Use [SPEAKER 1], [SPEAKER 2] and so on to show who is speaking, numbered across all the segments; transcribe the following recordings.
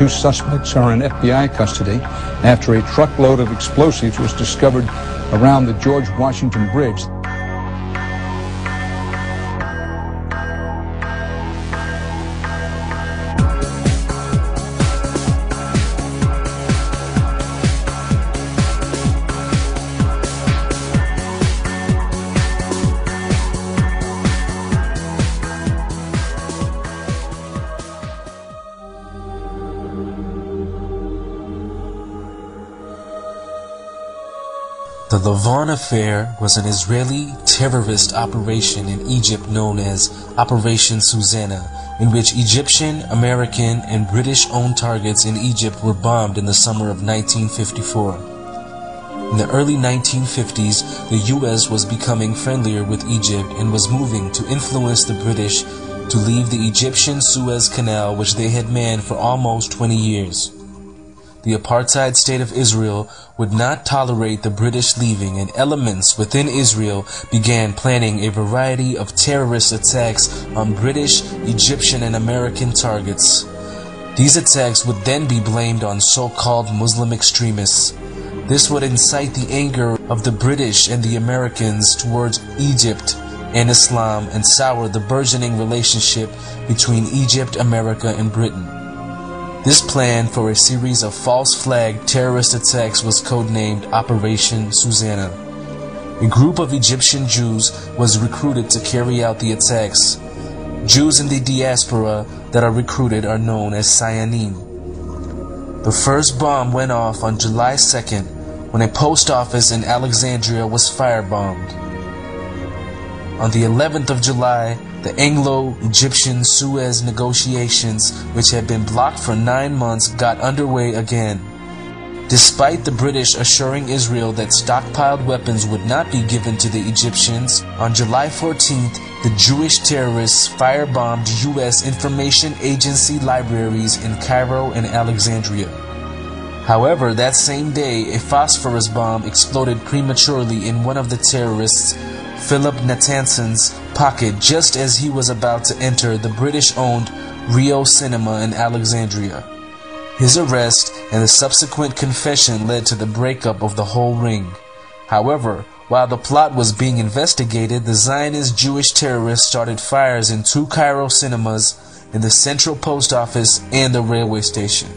[SPEAKER 1] 2 suspects are in FBI custody after a truckload of explosives was discovered around the George Washington Bridge.
[SPEAKER 2] The Lavon Affair was an Israeli terrorist operation in Egypt known as Operation Susanna, in which Egyptian, American, and British-owned targets in Egypt were bombed in the summer of 1954. In the early 1950s, the U.S. was becoming friendlier with Egypt and was moving to influence the British to leave the Egyptian Suez Canal, which they had manned for almost 20 years. The apartheid state of Israel would not tolerate the British leaving, and elements within Israel began planning a variety of terrorist attacks on British, Egyptian, and American targets. These attacks would then be blamed on so-called Muslim extremists. This would incite the anger of the British and the Americans towards Egypt and Islam and sour the burgeoning relationship between Egypt, America, and Britain. This plan for a series of false flag terrorist attacks was codenamed Operation Susanna. A group of Egyptian Jews was recruited to carry out the attacks. Jews in the diaspora that are recruited are known as Sayanim. The first bomb went off on July 2nd when a post office in Alexandria was firebombed. On the 11th of July, the Anglo-Egyptian Suez negotiations, which had been blocked for 9 months, got underway again. Despite the British assuring Israel that stockpiled weapons would not be given to the Egyptians, on July 14th, the Jewish terrorists firebombed U.S. information agency libraries in Cairo and Alexandria. However, that same day, a phosphorus bomb exploded prematurely in one of the terrorists, Philip Natansen's pocket, just as he was about to enter the British-owned Rio Cinema in Alexandria. His arrest and the subsequent confession led to the breakup of the whole ring. However, while the plot was being investigated, the Zionist Jewish terrorists started fires in 2 Cairo cinemas, in the Central Post Office, and the railway station.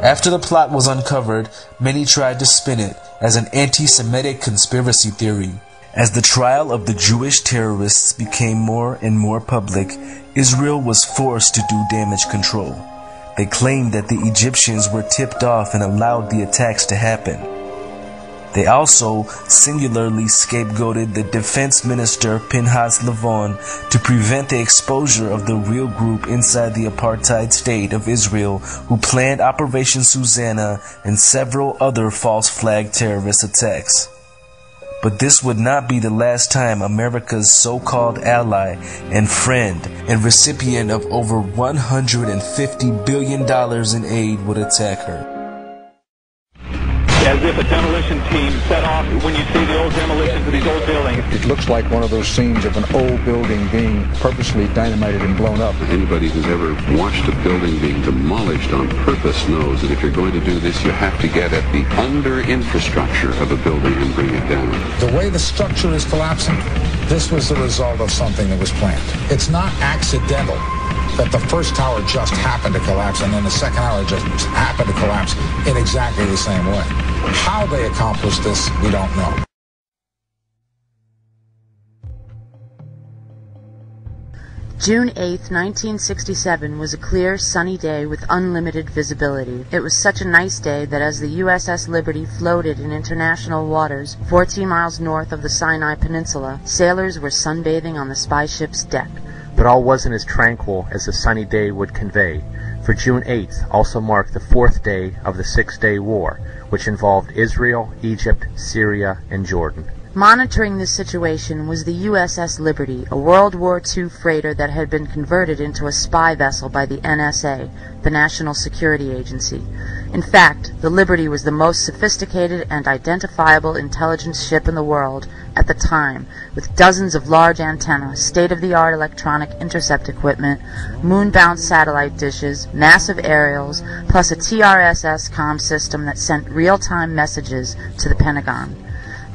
[SPEAKER 2] After the plot was uncovered, many tried to spin it as an anti-Semitic conspiracy theory. As the trial of the Jewish terrorists became more and more public, Israel was forced to do damage control. They claimed that the Egyptians were tipped off and allowed the attacks to happen. They also singularly scapegoated the defense minister Pinhas Lavon to prevent the exposure of the real group inside the apartheid state of Israel who planned Operation Susanna and several other false flag terrorist attacks. But this would not be the last time America's so-called ally and friend and recipient of over $150 billion in aid would attack her.
[SPEAKER 3] As if a demolition team set off when you see the old demolitions of these old buildings.
[SPEAKER 1] It looks like one of those scenes of an old building being purposely dynamited and blown up.
[SPEAKER 4] Anybody who's ever watched a building being demolished on purpose knows that if you're going to do this, you have to get at the under-infrastructure of a building and bring it down.
[SPEAKER 5] The way the structure is collapsing, this was the result of something that was planned. It's not accidental that the first tower just happened to collapse and then the second tower just happened to collapse in exactly the same way. How they accomplished this, we don't know.
[SPEAKER 6] June 8, 1967 was a clear, sunny day with unlimited visibility. It was such a nice day that as the USS Liberty floated in international waters 14 miles north of the Sinai Peninsula, sailors were sunbathing on the spy ship's deck.
[SPEAKER 7] But all wasn't as tranquil as the sunny day would convey, for June 8th also marked the 4th day of the Six-Day War, which involved Israel, Egypt, Syria, and Jordan.
[SPEAKER 6] Monitoring this situation was the USS Liberty, a World War II freighter that had been converted into a spy vessel by the NSA, the National Security Agency. In fact, the Liberty was the most sophisticated and identifiable intelligence ship in the world at the time, with dozens of large antennae, state-of-the-art electronic intercept equipment, moon-bound satellite dishes, massive aerials, plus a TRSS comm system that sent real-time messages to the Pentagon.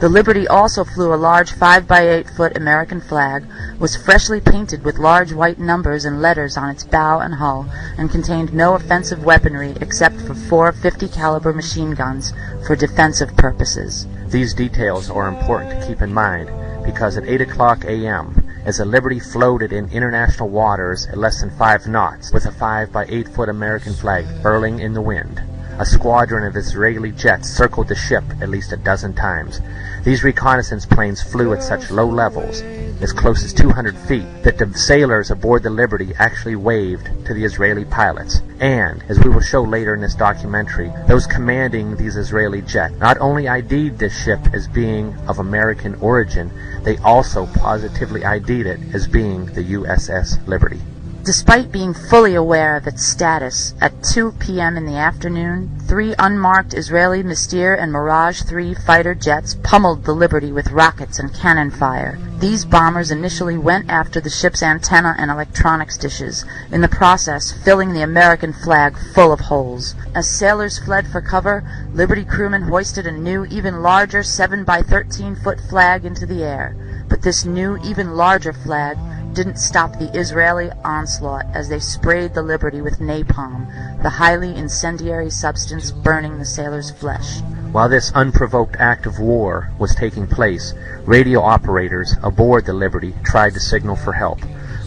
[SPEAKER 6] The Liberty also flew a large 5-by-8-foot American flag, was freshly painted with large white numbers and letters on its bow and hull, and contained no offensive weaponry except for 4 50-caliber machine guns for defensive purposes.
[SPEAKER 7] These details are important to keep in mind because at 8 o'clock a.m., as the Liberty floated in international waters at less than 5 knots with a 5-by-8-foot American flag furling in the wind, a squadron of Israeli jets circled the ship at least a dozen times. These reconnaissance planes flew at such low levels, as close as 200 feet, that the sailors aboard the Liberty actually waved to the Israeli pilots. And, as we will show later in this documentary, those commanding these Israeli jets not only ID'd this ship as being of American origin, they also positively ID'd it as being the USS Liberty.
[SPEAKER 6] Despite being fully aware of its status, at 2 p.m. in the afternoon, 3 unmarked Israeli Mystir and Mirage 3 fighter jets pummeled the Liberty with rockets and cannon fire. These bombers initially went after the ship's antenna and electronics dishes, in the process filling the American flag full of holes. As sailors fled for cover, Liberty crewmen hoisted a new, even larger 7-by-13-foot flag into the air. But this new, even larger flag didn't stop the Israeli onslaught as they sprayed the Liberty with napalm, the highly incendiary substance burning the sailors' flesh.
[SPEAKER 7] While this unprovoked act of war was taking place, radio operators aboard the Liberty tried to signal for help,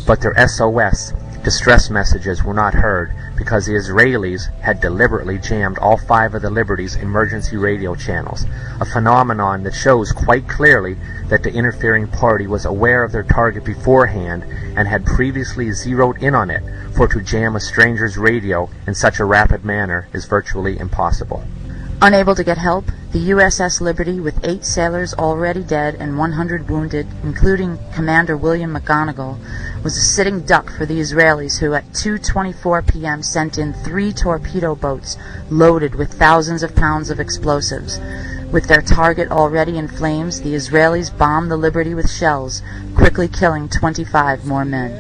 [SPEAKER 7] but their SOS distress messages were not heard because the Israelis had deliberately jammed all 5 of the Liberty's emergency radio channels, a phenomenon that shows quite clearly that the interfering party was aware of their target beforehand and had previously zeroed in on it, for to jam a stranger's radio in such a rapid manner is virtually impossible.
[SPEAKER 6] Unable to get help, the USS Liberty, with 8 sailors already dead and 100 wounded, including Commander William McGonigal, was a sitting duck for the Israelis, who at 2:24 p.m. sent in 3 torpedo boats loaded with thousands of pounds of explosives. With their target already in flames, the Israelis bombed the Liberty with shells, quickly killing 25 more men.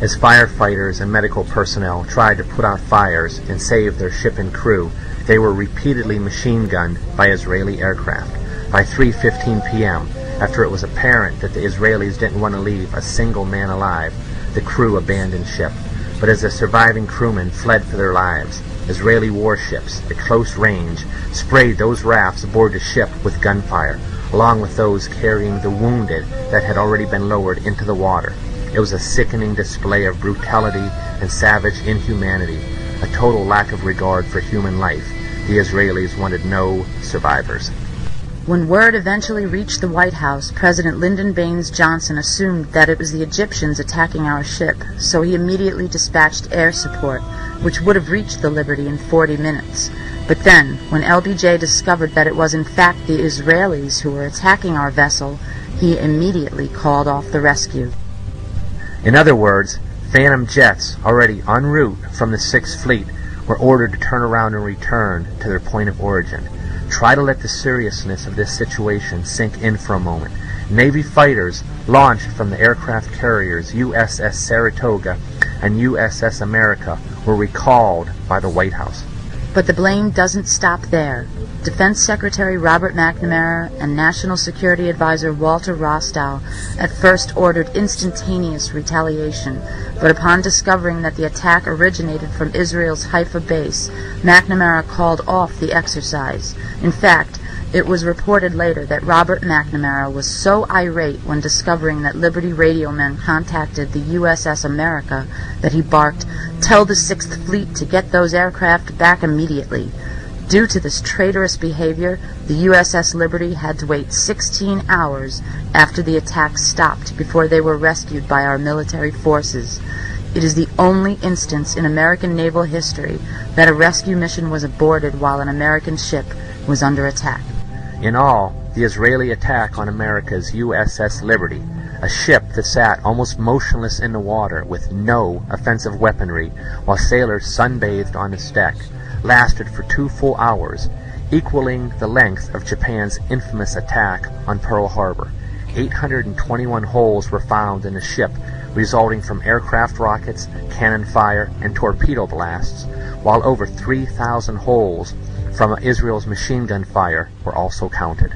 [SPEAKER 7] As firefighters and medical personnel tried to put out fires and save their ship and crew, they were repeatedly machine-gunned by Israeli aircraft. By 3:15 p.m., after it was apparent that the Israelis didn't want to leave a single man alive, the crew abandoned ship. But as the surviving crewmen fled for their lives, Israeli warships at close range sprayed those rafts aboard the ship with gunfire, along with those carrying the wounded that had already been lowered into the water. It was a sickening display of brutality and savage inhumanity, a total lack of regard for human life. The Israelis wanted no survivors.
[SPEAKER 6] When word eventually reached the White House, President Lyndon Baines Johnson assumed that it was the Egyptians attacking our ship, so he immediately dispatched air support, which would have reached the Liberty in 40 minutes. But then, when LBJ discovered that it was in fact the Israelis who were attacking our vessel, he immediately called off the rescue.
[SPEAKER 7] In other words, Phantom jets already en route from the 6th Fleet were ordered to turn around and return to their point of origin. Try to let the seriousness of this situation sink in for a moment. Navy fighters launched from the aircraft carriers USS Saratoga and USS America were recalled by the White House.
[SPEAKER 6] But the blame doesn't stop there. Defense Secretary Robert McNamara and National Security Advisor Walter Rostow at first ordered instantaneous retaliation, but upon discovering that the attack originated from Israel's Haifa base, McNamara called off the exercise. In fact, it was reported later that Robert McNamara was so irate when discovering that Liberty radio men contacted the USS America that he barked, "Tell the 6th Fleet to get those aircraft back immediately." Due to this traitorous behavior, the USS Liberty had to wait 16 hours after the attack stopped before they were rescued by our military forces. It is the only instance in American naval history that a rescue mission was aborted while an American ship was under attack.
[SPEAKER 7] In all, the Israeli attack on America's USS Liberty, a ship that sat almost motionless in the water with no offensive weaponry while sailors sunbathed on its deck, lasted for 2 full hours, equaling the length of Japan's infamous attack on Pearl Harbor. 821 holes were found in the ship, resulting from aircraft rockets, cannon fire, and torpedo blasts, while over 3,000 holes from Israel's machine gun fire were also counted.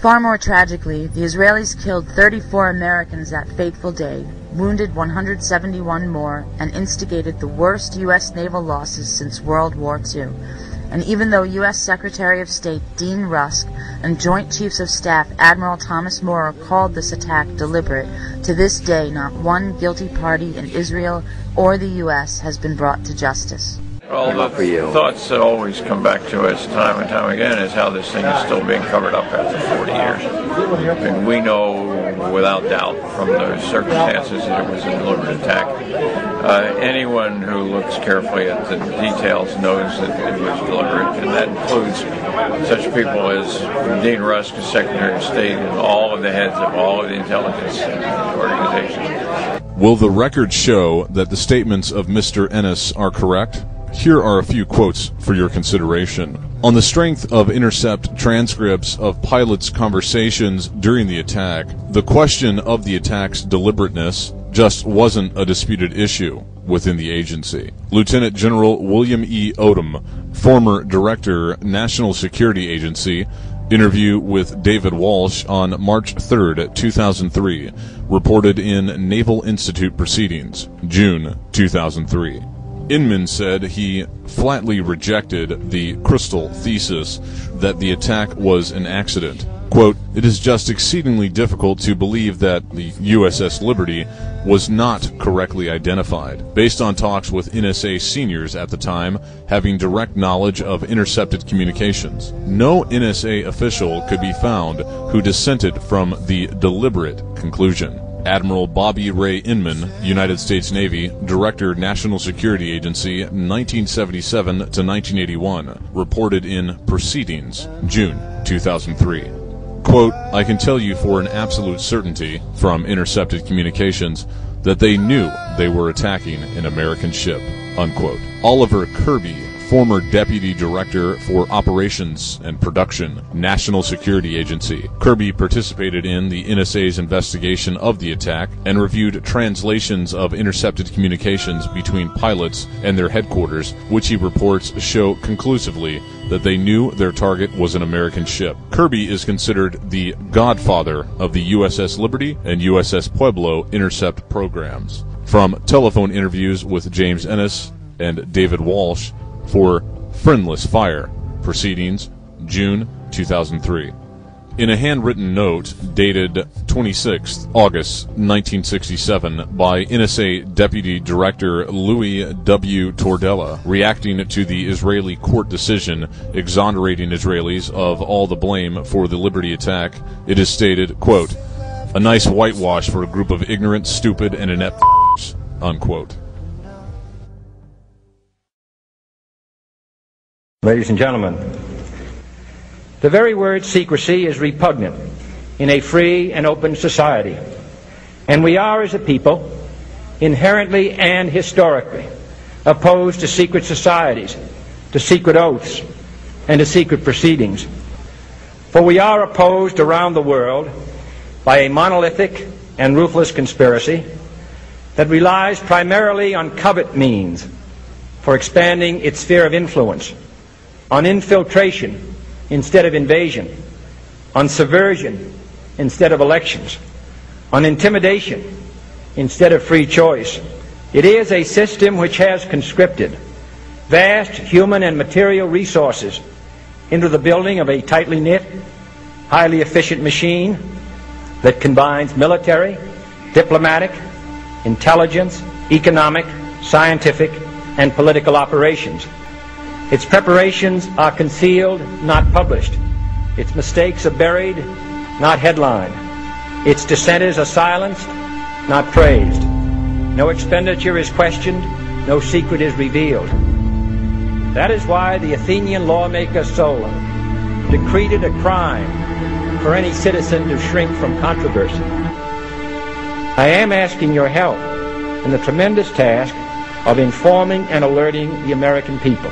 [SPEAKER 6] Far more tragically, the Israelis killed 34 Americans that fateful day, wounded 171 more, and instigated the worst U.S. naval losses since World War II. And even though U.S. Secretary of State Dean Rusk and Joint Chiefs of Staff Admiral Thomas Moore called this attack deliberate, to this day not one guilty party in Israel or the U.S. has been brought to justice.
[SPEAKER 8] Well, the thoughts that always come back to us time and time again is how this thing is still being covered up after 40 years. And we know without doubt from the circumstances that it was a deliberate attack. Anyone who looks carefully at the details knows that it was deliberate, and that includes such people as Dean Rusk, as Secretary of State, and all of the heads of all of the intelligence organizations.
[SPEAKER 9] Will the record show that the statements of Mr. Ennis are correct? Here are a few quotes for your consideration. On the strength of intercept transcripts of pilots' conversations during the attack, the question of the attack's deliberateness just wasn't a disputed issue within the agency. Lieutenant General William E. Odom, former Director, National Security Agency, interview with David Walsh on March 3, 2003, reported in Naval Institute Proceedings, June 2003. Inman said he flatly rejected the Crystal thesis that the attack was an accident. Quote, "It is just exceedingly difficult to believe that the USS Liberty was not correctly identified, based on talks with NSA seniors at the time having direct knowledge of intercepted communications. No NSA official could be found who dissented from the deliberate conclusion." Admiral Bobby Ray Inman, United States Navy, Director, National Security Agency, 1977 to 1981, reported in Proceedings, June 2003. Quote, "I can tell you for an absolute certainty from intercepted communications that they knew they were attacking an American ship." Unquote. Oliver Kirby, former Deputy Director for Operations and Production, National Security Agency. Kirby participated in the NSA's investigation of the attack and reviewed translations of intercepted communications between pilots and their headquarters, which he reports show conclusively that they knew their target was an American ship. Kirby is considered the godfather of the USS Liberty and USS Pueblo intercept programs. From telephone interviews with James Ennis and David Walsh for Friendless Fire, Proceedings, June 2003. In a handwritten note dated 26 August 1967 by NSA Deputy Director Louis W. Tordella, reacting to the Israeli court decision exonerating Israelis of all the blame for the Liberty attack, it is stated, quote, "A nice whitewash for a group of ignorant, stupid, and inept unquote.
[SPEAKER 10] Ladies and gentlemen, the very word secrecy is repugnant in a free and open society, and we are, as a people, inherently and historically opposed to secret societies, to secret oaths, and to secret proceedings. For we are opposed around the world by a monolithic and ruthless conspiracy that relies primarily on covert means for expanding its sphere of influence, on infiltration instead of invasion, on subversion instead of elections, on intimidation instead of free choice. It is a system which has conscripted vast human and material resources into the building of a tightly knit, highly efficient machine that combines military, diplomatic, intelligence, economic, scientific, and political operations. Its preparations are concealed, not published. Its mistakes are buried, not headlined. Its dissenters are silenced, not praised. No expenditure is questioned, no secret is revealed. That is why the Athenian lawmaker Solon decreed it a crime for any citizen to shrink from controversy. I am asking your help in the tremendous task of informing and alerting the American people.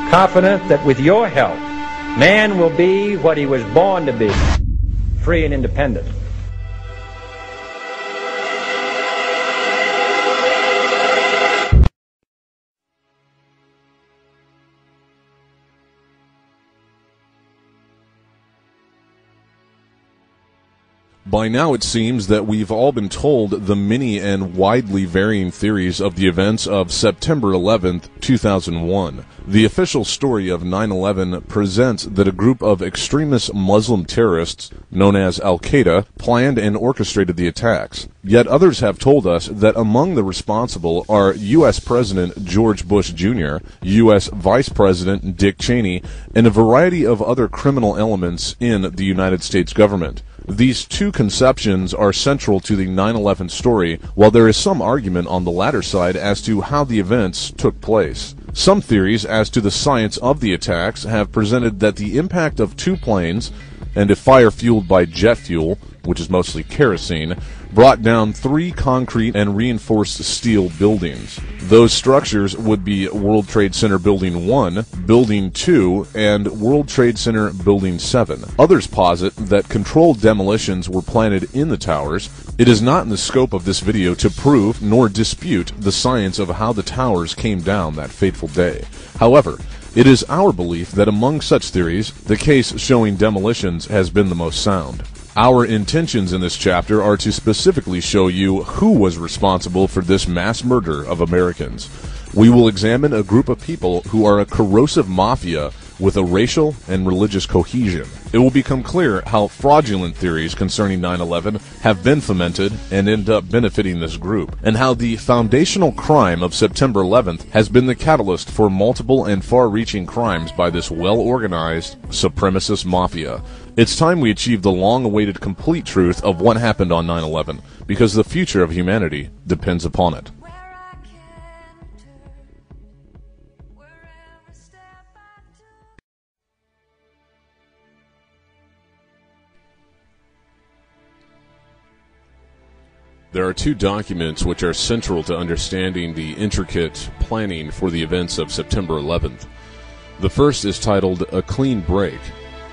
[SPEAKER 10] confident that with your help, man will be what he was born to be, free and independent.
[SPEAKER 9] By now it seems that we've all been told the many and widely varying theories of the events of September 11th, 2001. The official story of 9/11 presents that a group of extremist Muslim terrorists, known as Al-Qaeda, planned and orchestrated the attacks. Yet others have told us that among the responsible are U.S. President George Bush Jr., U.S. Vice President Dick Cheney, and a variety of other criminal elements in the United States government. These two conceptions are central to the 9/11 story, while there is some argument on the latter side as to how the events took place. Some theories as to the science of the attacks have presented that the impact of two planes and a fire fueled by jet fuel, which is mostly kerosene, brought down 3 concrete and reinforced steel buildings. Those structures would be World Trade Center Building 1, Building 2, and World Trade Center Building 7. Others posit that controlled demolitions were planted in the towers. It is not in the scope of this video to prove nor dispute the science of how the towers came down that fateful day. However, it is our belief that among such theories, the case showing demolitions has been the most sound. Our intentions in this chapter are to specifically show you who was responsible for this mass murder of Americans. We will examine a group of people who are a corrosive mafia with a racial and religious cohesion. It will become clear how fraudulent theories concerning 9/11 have been fomented and end up benefiting this group, and how the foundational crime of September 11th has been the catalyst for multiple and far-reaching crimes by this well-organized, supremacist mafia. It's time we achieve the long-awaited complete truth of what happened on 9/11, because the future of humanity depends upon it. There are 2 documents which are central to understanding the intricate planning for the events of September 11th. The first is titled A Clean Break,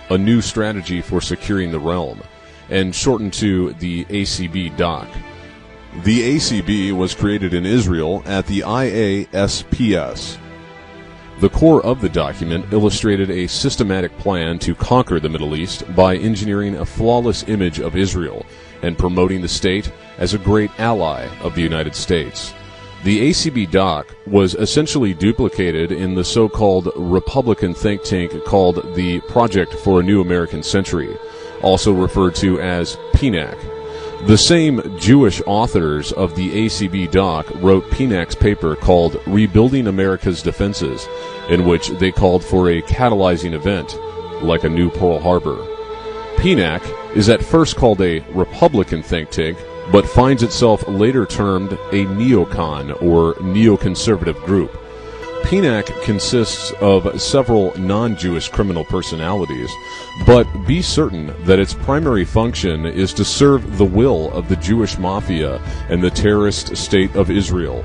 [SPEAKER 9] a New Strategy for Securing the Realm, and shortened to the ACB Doc. The ACB was created in Israel at the IASPS. The core of the document illustrated a systematic plan to conquer the Middle East by engineering a flawless image of Israel and promoting the state as a great ally of the United States. The ACB Doc was essentially duplicated in the so-called Republican think tank called the Project for a New American Century, also referred to as PNAC. The same Jewish authors of the ACB Doc wrote PNAC's paper called Rebuilding America's Defenses, in which they called for a catalyzing event, like a new Pearl Harbor. PNAC is at first called a Republican think tank, but finds itself later termed a neocon or neoconservative group. PNAC consists of several non-Jewish criminal personalities, but be certain that its primary function is to serve the will of the Jewish mafia and the terrorist state of Israel.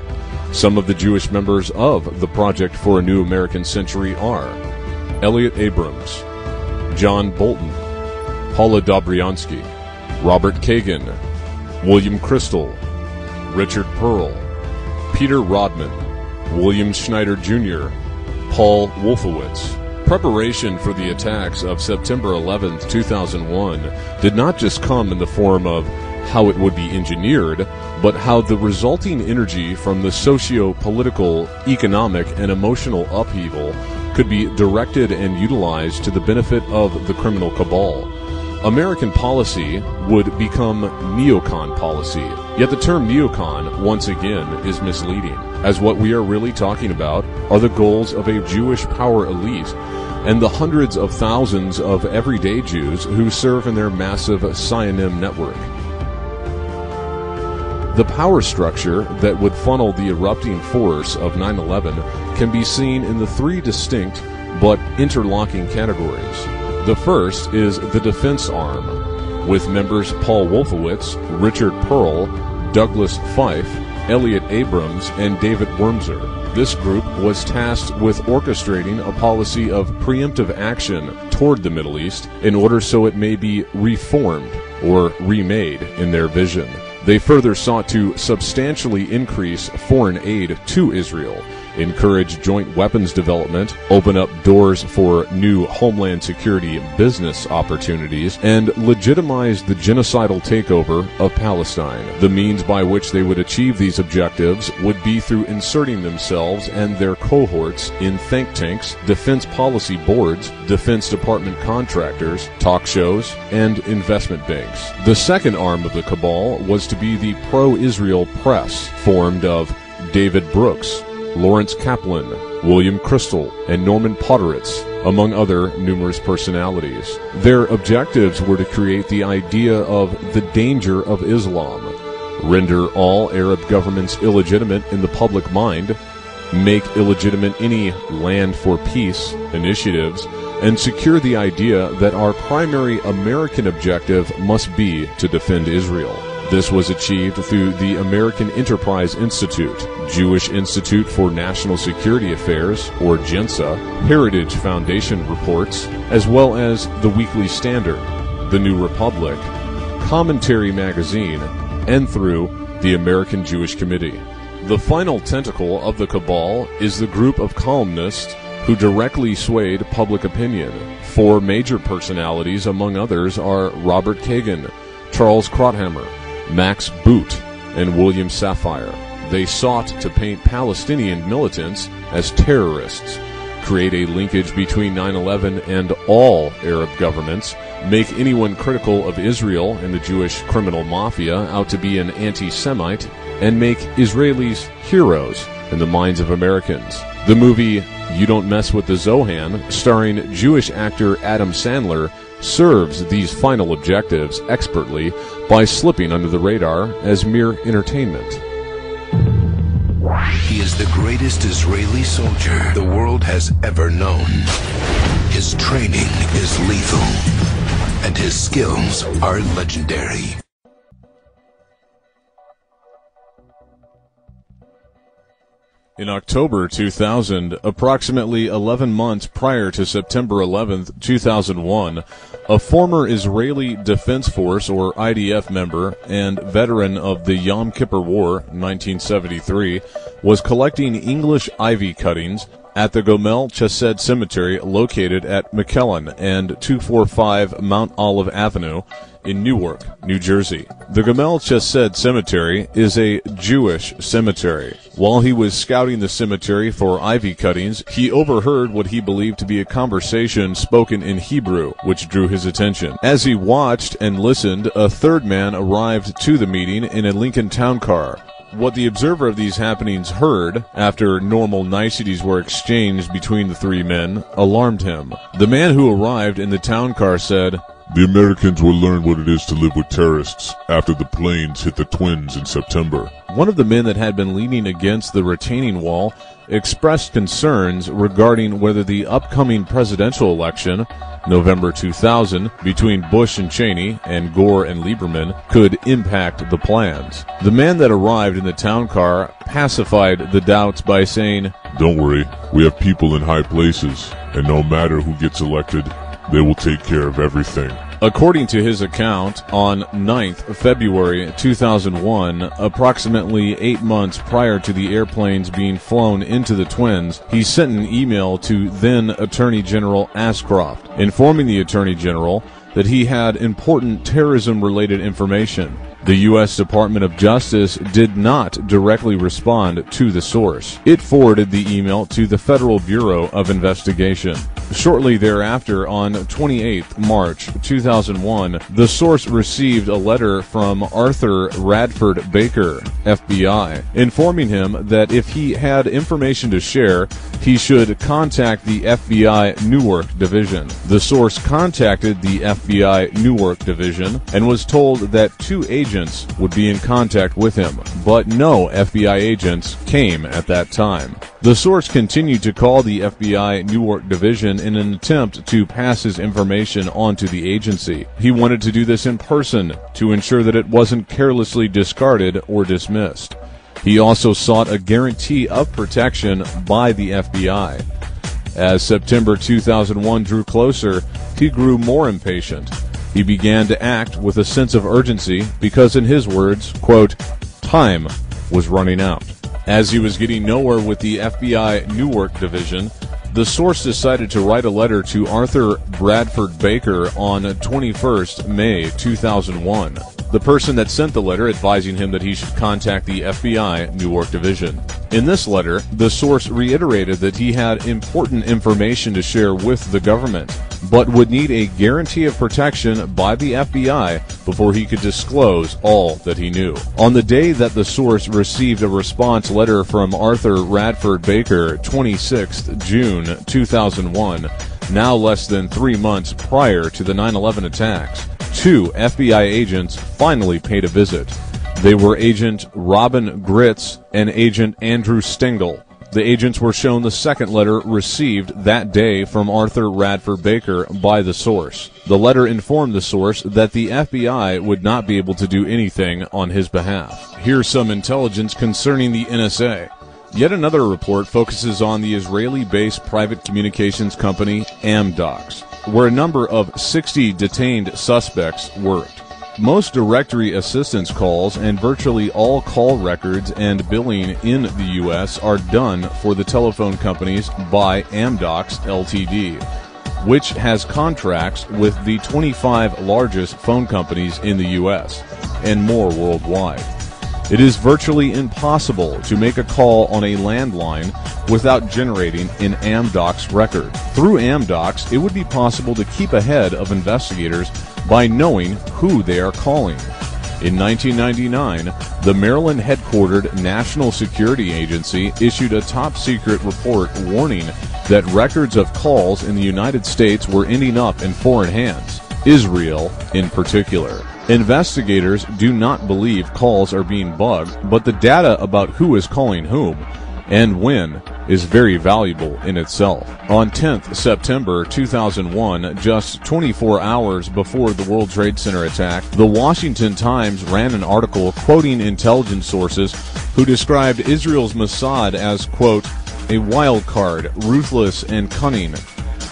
[SPEAKER 9] Some of the Jewish members of the Project for a New American Century are Elliot Abrams, John Bolton, Paula Dobriansky, Robert Kagan, William Crystal, Richard Pearl, Peter Rodman, William Schneider Jr., Paul Wolfowitz. Preparation for the attacks of September 11, 2001 did not just come in the form of how it would be engineered, but how the resulting energy from the socio-political, economic, and emotional upheaval could be directed and utilized to the benefit of the criminal cabal. American policy would become neocon policy. Yet the term neocon, once again, is misleading, as what we are really talking about are the goals of a Jewish power elite and the hundreds of thousands of everyday Jews who serve in their massive Sionim network. The power structure that would funnel the erupting force of 9/11 can be seen in the 3 distinct but interlocking categories. The first is the defense arm, with members Paul Wolfowitz, Richard Pearl, Douglas Fife, Elliot Abrams, and David Wurmser. This group was tasked with orchestrating a policy of preemptive action toward the Middle East in order so it may be reformed or remade in their vision. They further sought to substantially increase foreign aid to Israel, encourage joint weapons development, open up doors for new homeland security business opportunities, and legitimize the genocidal takeover of Palestine. The means by which they would achieve these objectives would be through inserting themselves and their cohorts in think tanks, defense policy boards, Defense Department contractors, talk shows, and investment banks. The second arm of the cabal was to be the pro-Israel press, formed of David Brooks, Lawrence Kaplan, William Crystal, and Norman Podhoretz, among other numerous personalities. Their objectives were to create the idea of the danger of Islam, render all Arab governments illegitimate in the public mind, make illegitimate any land for peace initiatives, and secure the idea that our primary American objective must be to defend Israel. This was achieved through the American Enterprise Institute, Jewish Institute for National Security Affairs, or JINSA, Heritage Foundation reports, as well as the Weekly Standard, the New Republic, Commentary Magazine, and through the American Jewish Committee. The final tentacle of the cabal is the group of columnists who directly swayed public opinion. Four major personalities, among others, are Robert Kagan, Charles Krauthammer, Max Boot, and William Safire. They sought to paint Palestinian militants as terrorists, create a linkage between 9/11 and all Arab governments, make anyone critical of Israel and the Jewish criminal mafia out to be an anti-Semite, and make Israelis heroes in the minds of Americans. The movie You Don't Mess with the Zohan, starring Jewish actor Adam Sandler, serves these final objectives expertly by slipping under the radar as mere entertainment.
[SPEAKER 11] He is the greatest Israeli soldier the world has ever known. His training is lethal, and his skills are legendary.
[SPEAKER 9] In October 2000, approximately 11 months prior to September 11, 2001, a former Israeli Defense Force, or IDF member, and veteran of the Yom Kippur War, 1973, was collecting English ivy cuttings at the Gomel Chesed Cemetery located at McKellen and 245 Mount Olive Avenue in Newark, New Jersey. The Gomel Chesed Cemetery is a Jewish cemetery. While he was scouting the cemetery for ivy cuttings, he overheard what he believed to be a conversation spoken in Hebrew, which drew his attention. As he watched and listened, a third man arrived to the meeting in a Lincoln Town Car. What the observer of these happenings heard, after normal niceties were exchanged between the three men, alarmed him. The man who arrived in the town car said,
[SPEAKER 12] "The Americans will learn what it is to live with terrorists after the planes hit the Twins in September."
[SPEAKER 9] One of the men that had been leaning against the retaining wall expressed concerns regarding whether the upcoming presidential election, November 2000, between Bush and Cheney and Gore and Lieberman could impact the plans. The man that arrived in the town car pacified the doubts by saying,
[SPEAKER 12] "Don't worry, we have people in high places, and no matter who gets elected, they will take care of everything."
[SPEAKER 9] According to his account, on 9th February 2001, approximately 8 months prior to the airplanes being flown into the Twins, he sent an email to then Attorney General Ashcroft, informing the Attorney General that he had important terrorism-related information. The U.S. Department of Justice did not directly respond to the source. It forwarded the email to the Federal Bureau of Investigation. Shortly thereafter, on 28th March 2001, the source received a letter from Arthur Radford Baker, FBI, informing him that if he had information to share, he should contact the FBI Newark Division. The source contacted the FBI Newark Division and was told that 2 agents would be in contact with him, but no FBI agents came at that time. The source continued to call the FBI Newark Division in an attempt to pass his information on to the agency. He wanted to do this in person to ensure that it wasn't carelessly discarded or dismissed. He also sought a guarantee of protection by the FBI. As September 2001 drew closer, he grew more impatient. He began to act with a sense of urgency because, in his words, quote, time was running out. As he was getting nowhere with the FBI Newark division, the source decided to write a letter to Arthur Bradford Baker on 21st May 2001. The person that sent the letter advising him that he should contact the FBI Newark division. In this letter, the source reiterated that he had important information to share with the government, but would need a guarantee of protection by the FBI before he could disclose all that he knew. On the day that the source received a response letter from Arthur Radford Baker, 26th June 2001, now less than 3 months prior to the 9/11 attacks, 2 FBI agents finally paid a visit. They were Agent Robin Gritz and Agent Andrew Stengel. The agents were shown the second letter received that day from Arthur Radford Baker by the source. The letter informed the source that the FBI would not be able to do anything on his behalf. Here's some intelligence concerning the NSA. Yet another report focuses on the Israeli-based private communications company Amdocs, where a number of 60 detained suspects worked. Most directory assistance calls and virtually all call records and billing in the U.S. are done for the telephone companies by Amdocs Ltd., which has contracts with the 25 largest phone companies in the U.S. and more worldwide. It is virtually impossible to make a call on a landline without generating an Amdocs record. Through Amdocs, it would be possible to keep ahead of investigators by knowing who they are calling. In 1999, the Maryland-headquartered National Security Agency issued a top-secret report warning that records of calls in the United States were ending up in foreign hands, Israel in particular. Investigators do not believe calls are being bugged, but the data about who is calling whom and when is very valuable in itself. On 10th September 2001, just 24 hours before the World Trade Center attack, the Washington Times ran an article quoting intelligence sources who described Israel's Mossad as, quote, a wild card, ruthless and cunning,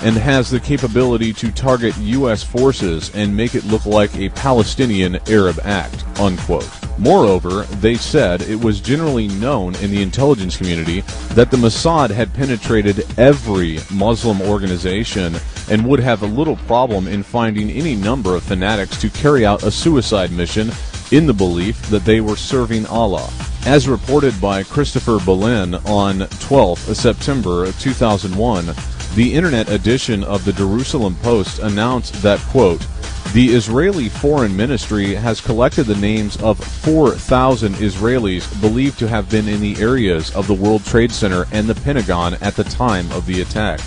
[SPEAKER 9] and has the capability to target U.S. forces and make it look like a Palestinian Arab act, unquote. Moreover, they said it was generally known in the intelligence community that the Mossad had penetrated every Muslim organization and would have a little problem in finding any number of fanatics to carry out a suicide mission in the belief that they were serving Allah. As reported by Christopher Bolen on 12th September 2001, the internet edition of the Jerusalem Post announced that, quote, the Israeli Foreign Ministry has collected the names of 4,000 Israelis believed to have been in the areas of the World Trade Center and the Pentagon at the time of the attack,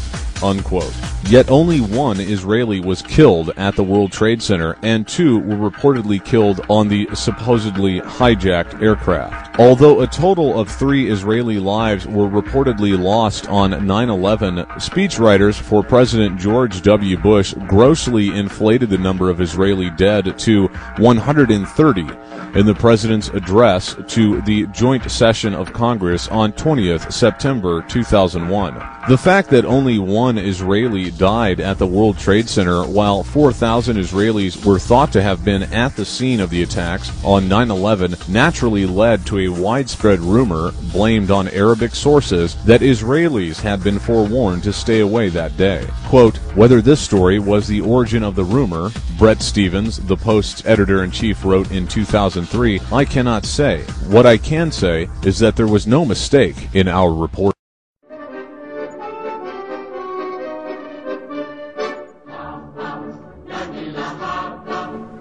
[SPEAKER 9] unquote. Yet only 1 Israeli was killed at the World Trade Center, and 2 were reportedly killed on the supposedly hijacked aircraft. Although a total of 3 Israeli lives were reportedly lost on 9/11, speechwriters for President George W. Bush grossly inflated the number of Israeli dead to 130 in the president's address to the joint session of Congress on 20th September 2001. The fact that only 1 Israeli died at the World Trade Center while 4,000 Israelis were thought to have been at the scene of the attacks on 9/11 naturally led to a widespread rumor blamed on Arabic sources that Israelis had been forewarned to stay away that day. Quote, whether this story was the origin of the rumor, Brett Stevens, the Post's editor-in-chief, wrote in 2003, I cannot say. What I can say is that there was no mistake in our report.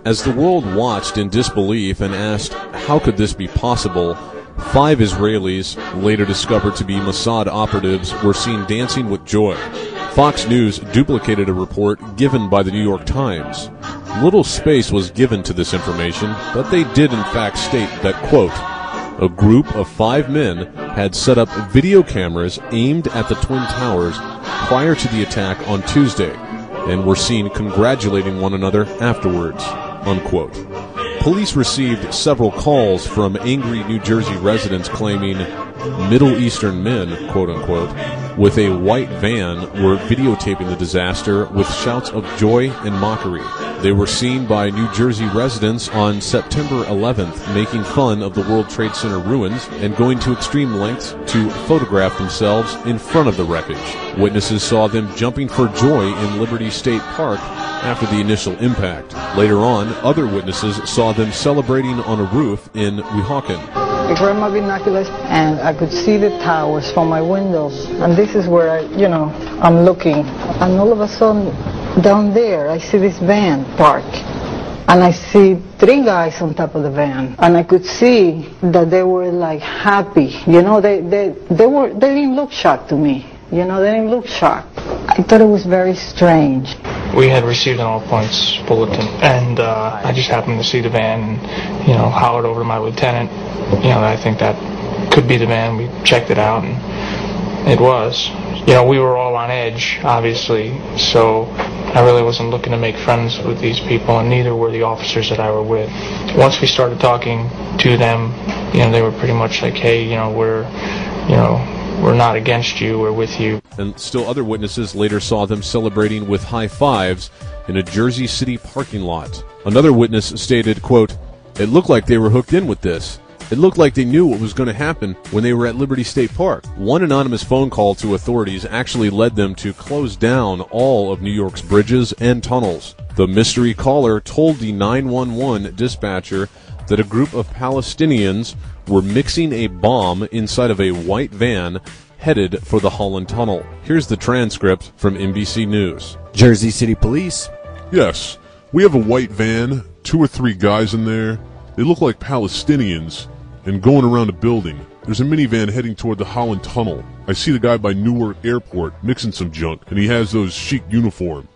[SPEAKER 9] As the world watched in disbelief and asked, how could this be possible, 5 Israelis, later discovered to be Mossad operatives, were seen dancing with joy. Fox News duplicated a report given by the New York Times. Little space was given to this information, but they did in fact state that, quote, a group of 5 men had set up video cameras aimed at the Twin Towers prior to the attack on Tuesday and were seen congratulating one another afterwards, unquote. Police received several calls from angry New Jersey residents claiming Middle Eastern men, quote-unquote, with a white van were videotaping the disaster with shouts of joy and mockery. They were seen by New Jersey residents on September 11th making fun of the World Trade Center ruins and going to extreme lengths to photograph themselves in front of the wreckage. Witnesses saw them jumping for joy in Liberty State Park after the initial impact. Later on, other witnesses saw them celebrating on a roof in Weehawken.
[SPEAKER 13] I grabbed my binoculars and I could see the towers from my windows. And this is where I'm looking. And all of a sudden, down there, I see this van park. And I see 3 guys on top of the van. And I could see that they were like happy. They didn't look shocked to me. They didn't look shocked. I thought it was very strange.
[SPEAKER 14] We had received an all-points bulletin, and I just happened to see the van and, hollered over to my lieutenant, I think that could be the van. We checked it out, and it was. We were all on edge, obviously, so I really wasn't looking to make friends with these people, and neither were the officers that I were with. Once we started talking to them, they were pretty much like, hey, we're not against you, we're with you.
[SPEAKER 9] And still other witnesses later saw them celebrating with high fives in a Jersey City parking lot. Another witness stated, quote, "It looked like they were hooked in with this. It looked like they knew what was going to happen when they were at Liberty State Park." One anonymous phone call to authorities actually led them to close down all of New York's bridges and tunnels. The mystery caller told the 911 dispatcher that a group of Palestinians were mixing a bomb inside of a white van headed for the Holland Tunnel. Here's the transcript from NBC News.
[SPEAKER 15] Jersey City Police.
[SPEAKER 12] Yes, we have a white van, 2 or 3 guys in there. They look like Palestinians and going around a building. There's a minivan heading toward the Holland Tunnel. I see the guy by Newark Airport mixing some junk, and he has those chic uniform.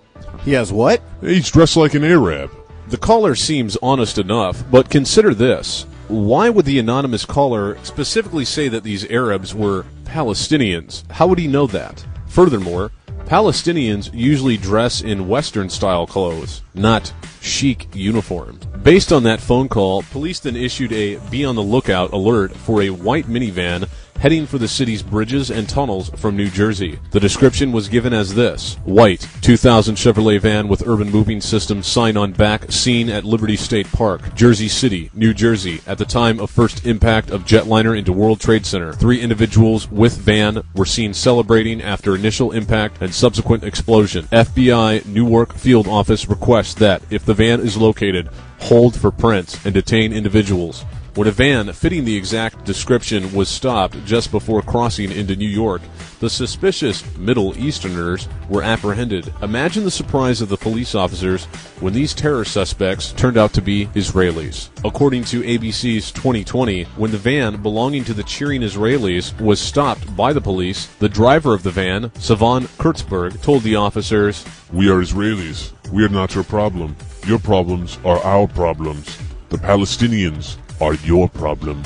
[SPEAKER 15] He has what?
[SPEAKER 12] He's dressed like an Arab.
[SPEAKER 9] The caller seems honest enough, but consider this. Why would the anonymous caller specifically say that these Arabs were Palestinians? How would he know that? Furthermore, Palestinians usually dress in Western-style clothes, not chic uniforms. Based on that phone call, police then issued a be-on-the-lookout alert for a white minivan heading for the city's bridges and tunnels from New Jersey. The description was given as this: white, 2000 Chevrolet van with urban moving system sign on back, seen at Liberty State Park, Jersey City, New Jersey, at the time of first impact of jetliner into World Trade Center. 3 individuals with van were seen celebrating after initial impact and subsequent explosion. FBI Newark Field Office requests that, if the van is located, hold for prints and detain individuals. When a van fitting the exact description was stopped just before crossing into New York, the suspicious Middle Easterners were apprehended. Imagine the surprise of the police officers when these terror suspects turned out to be Israelis. According to ABC's 2020, when the van belonging to the cheering Israelis was stopped by the police, the driver of the van, Savon Kurtzberg, told the officers,
[SPEAKER 12] "We are Israelis. We are not your problem. Your problems are our problems. The Palestinians are your problem."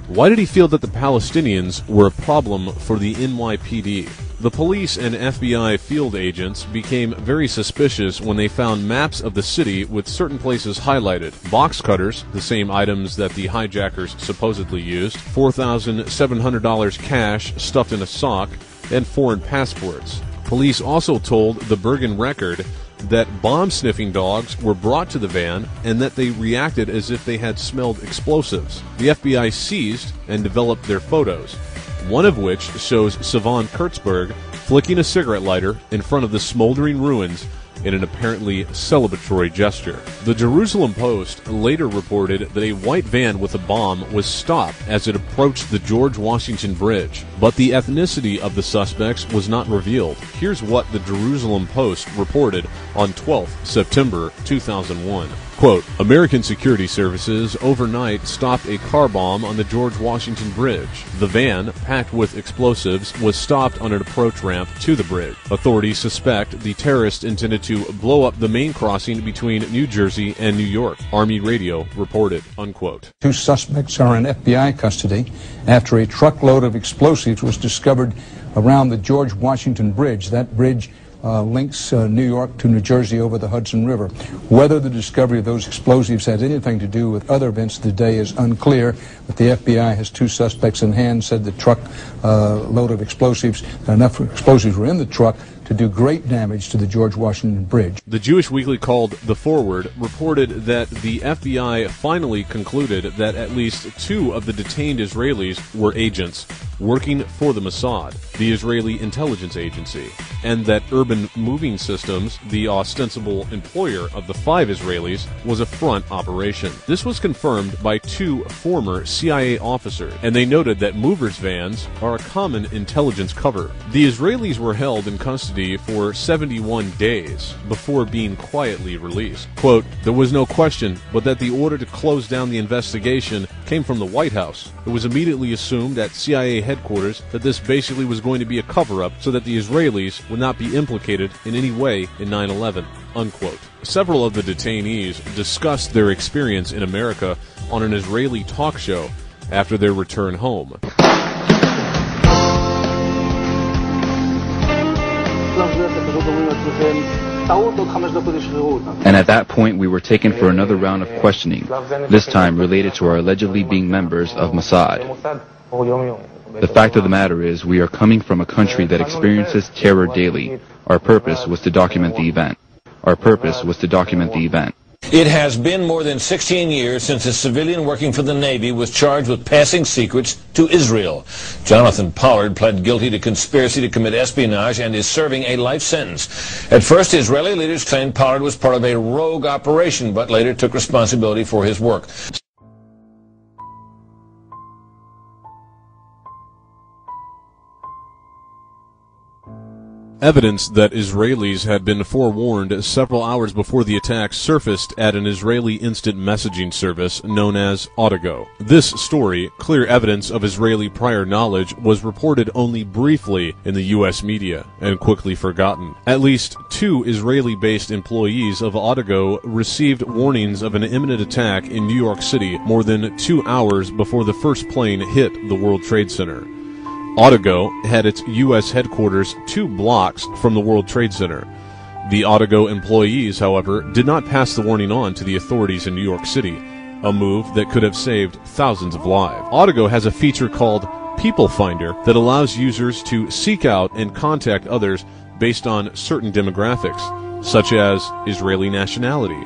[SPEAKER 9] Why did he feel that the Palestinians were a problem for the NYPD? The police and FBI field agents became very suspicious when they found maps of the city with certain places highlighted. Box cutters, the same items that the hijackers supposedly used, $4,700 cash stuffed in a sock, and foreign passports. Police also told the Bergen Record that bomb-sniffing dogs were brought to the van and that they reacted as if they had smelled explosives. The FBI seized and developed their photos, one of which shows Savon Kurtzberg flicking a cigarette lighter in front of the smoldering ruins in an apparently celebratory gesture. The Jerusalem Post later reported that a white van with a bomb was stopped as it approached the George Washington Bridge, but the ethnicity of the suspects was not revealed. Here's what the Jerusalem Post reported on 12th September 2001. Quote, American security services overnight stopped a car bomb on the George Washington Bridge. The van, packed with explosives, was stopped on an approach ramp to the bridge. Authorities suspect the terrorists intended to blow up the main crossing between New Jersey and New York, Army Radio reported, unquote.
[SPEAKER 1] 2 suspects are in FBI custody after a truckload of explosives was discovered around the George Washington Bridge. That bridge links New York to New Jersey over the Hudson River. Whether the discovery of those explosives has anything to do with other events today is unclear, but the FBI has 2 suspects in hand, said the truck load of explosives, enough explosives were in the truck to do great damage to the George Washington Bridge.
[SPEAKER 9] The Jewish weekly called The Forward reported that the FBI finally concluded that at least 2 of the detained Israelis were agents working for the Mossad, the Israeli intelligence agency, and that Urban Moving Systems, the ostensible employer of the 5 Israelis, was a front operation. This was confirmed by 2 former CIA officers, and they noted that movers vans are a common intelligence cover. The Israelis were held in custody for 71 days before being quietly released. Quote, "There was no question but that the order to close down the investigation came from the White House. It was immediately assumed at CIA headquarters that this basically was going to be a cover-up so that the Israelis would not be implicated in any way in 9/11, unquote. Several of the detainees discussed their experience in America on an Israeli talk show after their return home.
[SPEAKER 16] And at that point we were taken for another round of questioning, this time related to our allegedly being members of Mossad. The fact of the matter is we are coming from a country that experiences terror daily. Our purpose was to document the event.
[SPEAKER 17] It has been more than 16 years since a civilian working for the Navy was charged with passing secrets to Israel. Jonathan Pollard pled guilty to conspiracy to commit espionage and is serving a life sentence. At first, Israeli leaders claimed Pollard was part of a rogue operation, but later took responsibility for his work.
[SPEAKER 9] Evidence that Israelis had been forewarned several hours before the attack surfaced at an Israeli instant messaging service known as Autogo. This story, clear evidence of Israeli prior knowledge, was reported only briefly in the U.S. media and quickly forgotten. At least 2 Israeli-based employees of Autogo received warnings of an imminent attack in New York City more than 2 hours before the first plane hit the World Trade Center. Autogo had its U.S. headquarters 2 blocks from the World Trade Center. The Autogo employees, however, did not pass the warning on to the authorities in New York City, a move that could have saved thousands of lives. Autogo has a feature called People Finder that allows users to seek out and contact others based on certain demographics, such as Israeli nationality.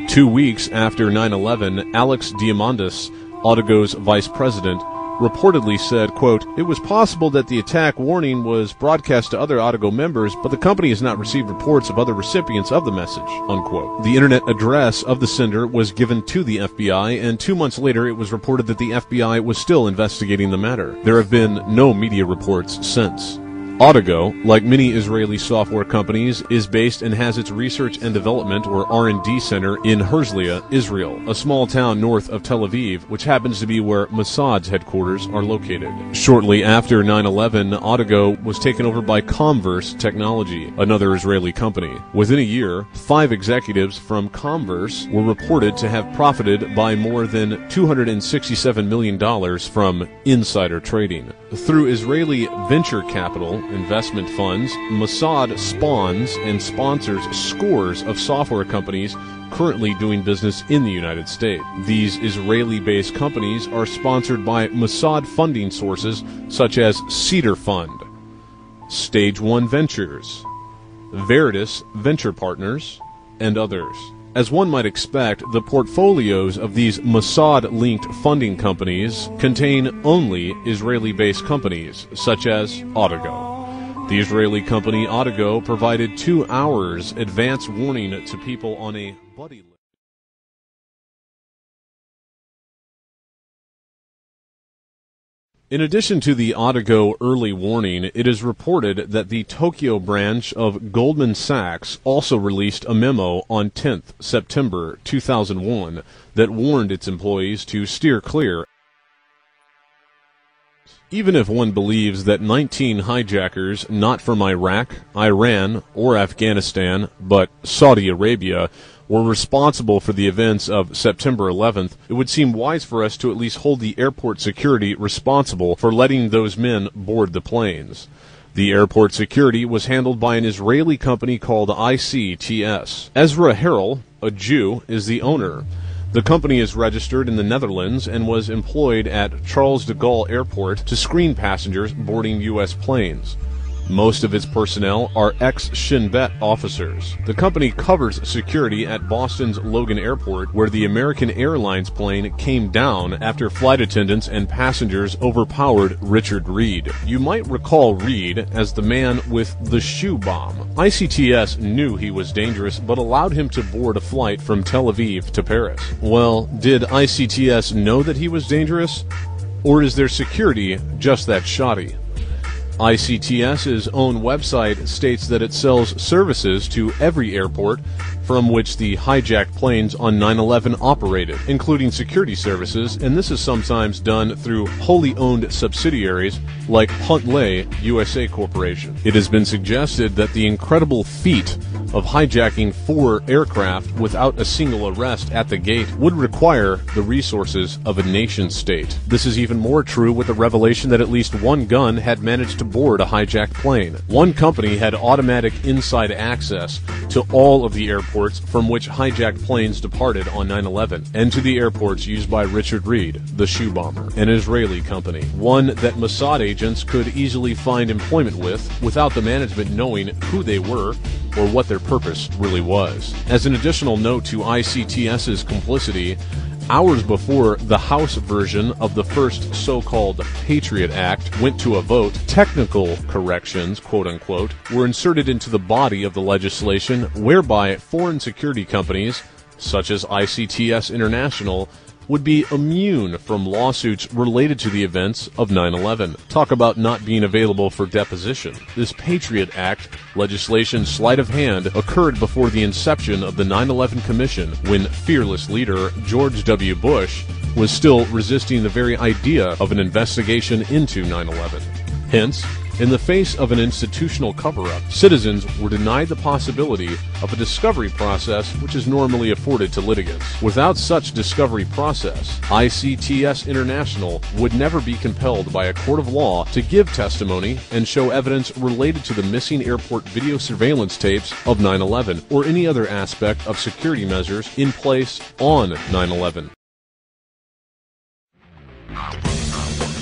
[SPEAKER 9] 2 weeks after 9/11, Alex Diamandis, Autogo's vice president, reportedly said, quote, "It was possible that the attack warning was broadcast to other Autogo members, but the company has not received reports of other recipients of the message," unquote. The internet address of the sender was given to the FBI, and 2 months later it was reported that the FBI was still investigating the matter. There have been no media reports since. Autogo, like many Israeli software companies, is based and has its research and development, or R&D center, in Herzliya, Israel, a small town north of Tel Aviv, which happens to be where Mossad's headquarters are located. Shortly after 9/11, Autogo was taken over by Comverse Technology, another Israeli company. Within a year, 5 executives from Comverse were reported to have profited by more than $267 million from insider trading. Through Israeli venture capital investment funds, Mossad spawns and sponsors scores of software companies currently doing business in the United States. These Israeli-based companies are sponsored by Mossad funding sources such as Cedar Fund, Stage 1 Ventures, Veritas Venture Partners, and others. As one might expect, the portfolios of these Mossad-linked funding companies contain only Israeli-based companies, such as Autogo. The Israeli company Autogo provided 2 hours advance warning to people on a buddy list. In addition to the Autogo early warning, it is reported that the Tokyo branch of Goldman Sachs also released a memo on 10th September 2001 that warned its employees to steer clear. Even if one believes that 19 hijackers not from Iraq, Iran, or Afghanistan, but Saudi Arabia, were responsible for the events of September 11th, it would seem wise for us to at least hold the airport security responsible for letting those men board the planes. The airport security was handled by an Israeli company called ICTS. Ezra Harrell, a Jew, is the owner. The company is registered in the Netherlands and was employed at Charles de Gaulle Airport to screen passengers boarding U.S. planes. Most of its personnel are ex-Shin Bet officers. The company covers security at Boston's Logan Airport, where the American Airlines plane came down after flight attendants and passengers overpowered Richard Reed. You might recall Reed as the man with the shoe bomb. ICTS knew he was dangerous, but allowed him to board a flight from Tel Aviv to Paris. Well, did ICTS know that he was dangerous? Or is their security just that shoddy? ICTS's own website states that it sells services to every airport from which the hijacked planes on 9/11 operated, including security services, and this is sometimes done through wholly owned subsidiaries like Huntley USA Corporation. It has been suggested that the incredible feat of hijacking 4 aircraft without a single arrest at the gate would require the resources of a nation-state. This is even more true with the revelation that at least one gun had managed to board a hijacked plane. One company had automatic inside access to all of the airports from which hijacked planes departed on 9/11, and to the airports used by Richard Reed, the shoe bomber, an Israeli company, one that Mossad agents could easily find employment with without the management knowing who they were or what their purpose really was. As an additional note to ICTS's complicity, hours before the House version of the first so-called Patriot Act went to a vote, technical corrections, quote-unquote, were inserted into the body of the legislation whereby foreign security companies, such as ICTS International, would be immune from lawsuits related to the events of 9/11. Talk about not being available for deposition. This Patriot Act legislation sleight of hand occurred before the inception of the 9/11 Commission, when fearless leader George W. Bush was still resisting the very idea of an investigation into 9/11. Hence, in the face of an institutional cover-up, citizens were denied the possibility of a discovery process which is normally afforded to litigants. Without such discovery process, ICTS International would never be compelled by a court of law to give testimony and show evidence related to the missing airport video surveillance tapes of 9/11 or any other aspect of security measures in place on 9/11.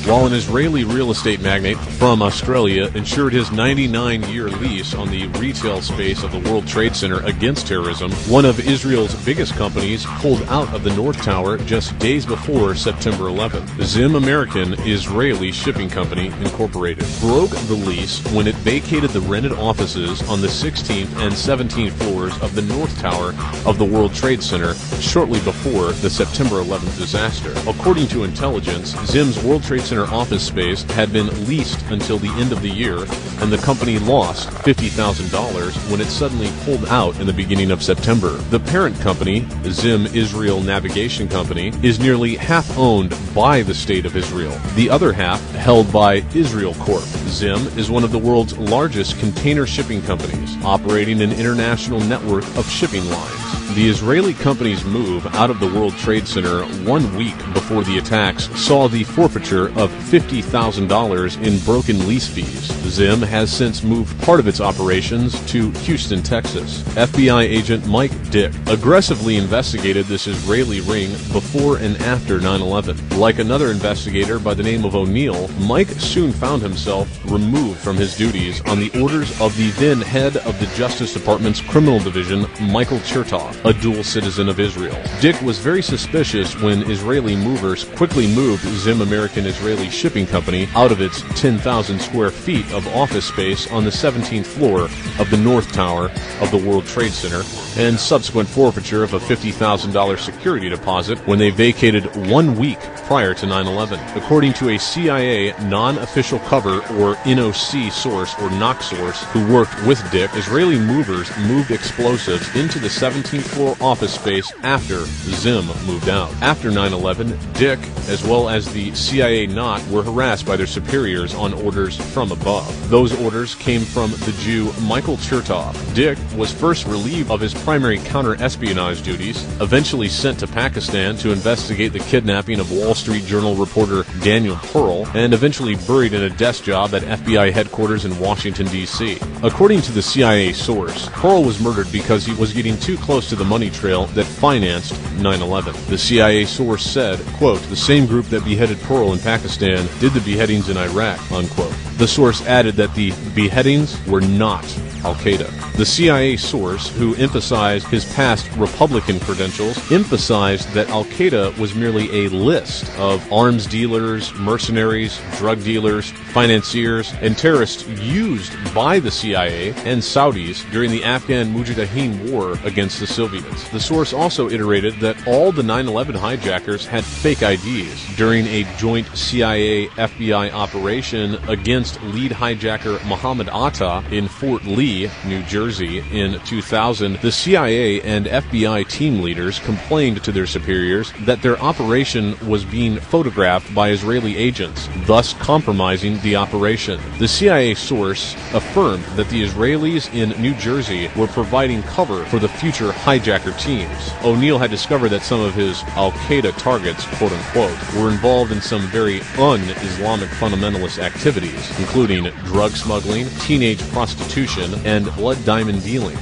[SPEAKER 9] While an Israeli real estate magnate from Australia insured his 99-year lease on the retail space of the World Trade Center against terrorism, one of Israel's biggest companies pulled out of the North Tower just days before September 11th. Zim American Israeli Shipping Company Incorporated broke the lease when it vacated the rented offices on the 16th and 17th floors of the North Tower of the World Trade Center shortly before the September 11th disaster. According to intelligence, Zim's World Trade Center office space had been leased until the end of the year, and the company lost $50,000 when it suddenly pulled out in the beginning of September. The parent company, Zim Israel Navigation Company, is nearly half owned by the State of Israel, the other half held by Israel Corp. Zim is one of the world's largest container shipping companies, operating an international network of shipping lines. The Israeli company's move out of the World Trade Center 1 week before the attacks saw the forfeiture of $50,000 in broken lease fees. Zim has since moved part of its operations to Houston, Texas. FBI agent Mike Dick aggressively investigated this Israeli ring before and after 9/11. Like another investigator by the name of O'Neill, Mike soon found himself removed from his duties on the orders of the then head of the Justice Department's Criminal Division, Michael Chertoff, a dual citizen of Israel. Dick was very suspicious when Israeli movers quickly moved Zim American Israeli Shipping Company out of its 10,000 square feet of office space on the 17th floor of the North Tower of the World Trade Center, and subsequent forfeiture of a $50,000 security deposit when they vacated 1 week prior to 9/11. According to a CIA non-official cover or NOC source or NOC source who worked with Dick, Israeli movers moved explosives into the 17th floor office space after Zim moved out. After 9/11, Dick, as well as the CIA NOT, were harassed by their superiors on orders from above. Those orders came from the Jew Michael Chertoff. Dick was first relieved of his primary counter-espionage duties, eventually sent to Pakistan to investigate the kidnapping of Wall Street Journal reporter Daniel Pearl, and eventually buried in a desk job at FBI headquarters in Washington, D.C. According to the CIA source, Pearl was murdered because he was getting too close to the money trail that financed 9/11. The CIA source said, quote, "The same group that beheaded Pearl in Pakistan did the beheadings in Iraq," unquote. The source added that the beheadings were not Al-Qaeda. The CIA source, who emphasized his past Republican credentials, emphasized that Al-Qaeda was merely a list of arms dealers, mercenaries, drug dealers, financiers, and terrorists used by the CIA and Saudis during the Afghan Mujahideen war against the Soviets. The source also iterated that all the 9/11 hijackers had fake IDs. During a joint CIA-FBI operation against lead hijacker Mohammed Atta in Fort Lee, New Jersey, in 2000, the CIA and FBI team leaders complained to their superiors that their operation was being photographed by Israeli agents, thus compromising the operation. The CIA source affirmed that the Israelis in New Jersey were providing cover for the future hijacker teams. O'Neill had discovered that some of his Al-Qaeda targets, quote-unquote, were involved in some very un-Islamic fundamentalist activities, including drug smuggling, teenage prostitution, and blood diamond dealing.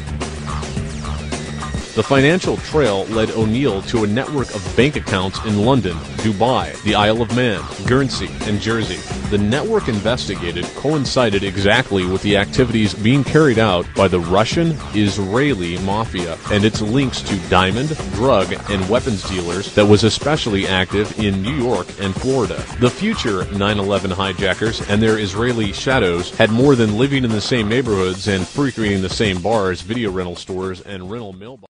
[SPEAKER 9] The financial trail led O'Neill to a network of bank accounts in London, Dubai, the Isle of Man, Guernsey, and Jersey. The network investigated coincided exactly with the activities being carried out by the Russian-Israeli mafia and its links to diamond, drug, and weapons dealers that was especially active in New York and Florida. The future 9/11 hijackers and their Israeli shadows had more than living in the same neighborhoods and frequenting the same bars, video rental stores, and rental mailboxes.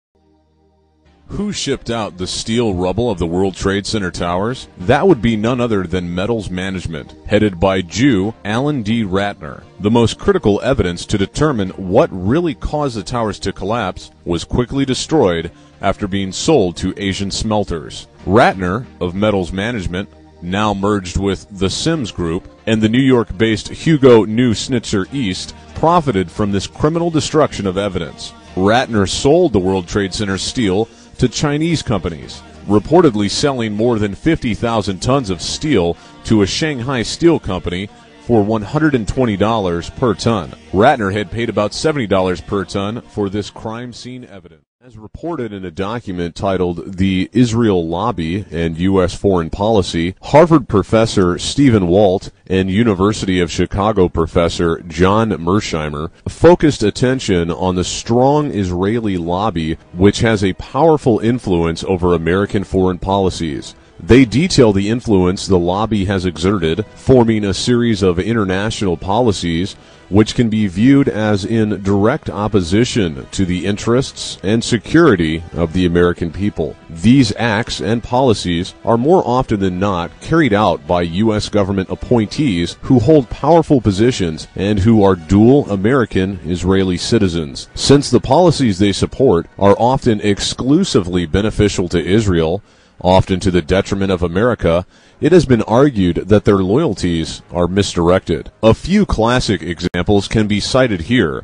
[SPEAKER 9] Who shipped out the steel rubble of the World Trade Center towers? That would be none other than Metals Management, headed by Jew Alan D. Ratner. The most critical evidence to determine what really caused the towers to collapse was quickly destroyed after being sold to Asian smelters. Ratner, of Metals Management, now merged with the Sims Group, and the New York-based Hugo New Schnitzer East, profited from this criminal destruction of evidence. Ratner sold the World Trade Center steel to Chinese companies, reportedly selling more than 50,000 tons of steel to a Shanghai steel company for $120 per ton. Ratner had paid about $70 per ton for this crime scene evidence. As reported in a document titled The Israel Lobby and U.S. Foreign Policy, Harvard professor Stephen Walt and University of Chicago professor John Mersheimer focused attention on the strong Israeli lobby, which has a powerful influence over American foreign policies. They detail the influence the lobby has exerted, forming a series of international policies which can be viewed as in direct opposition to the interests and security of the American people. These acts and policies are more often than not carried out by U.S. government appointees who hold powerful positions and who are dual American Israeli citizens. Since the policies they support are often exclusively beneficial to Israel, often to the detriment of America, it has been argued that their loyalties are misdirected. A few classic examples can be cited here.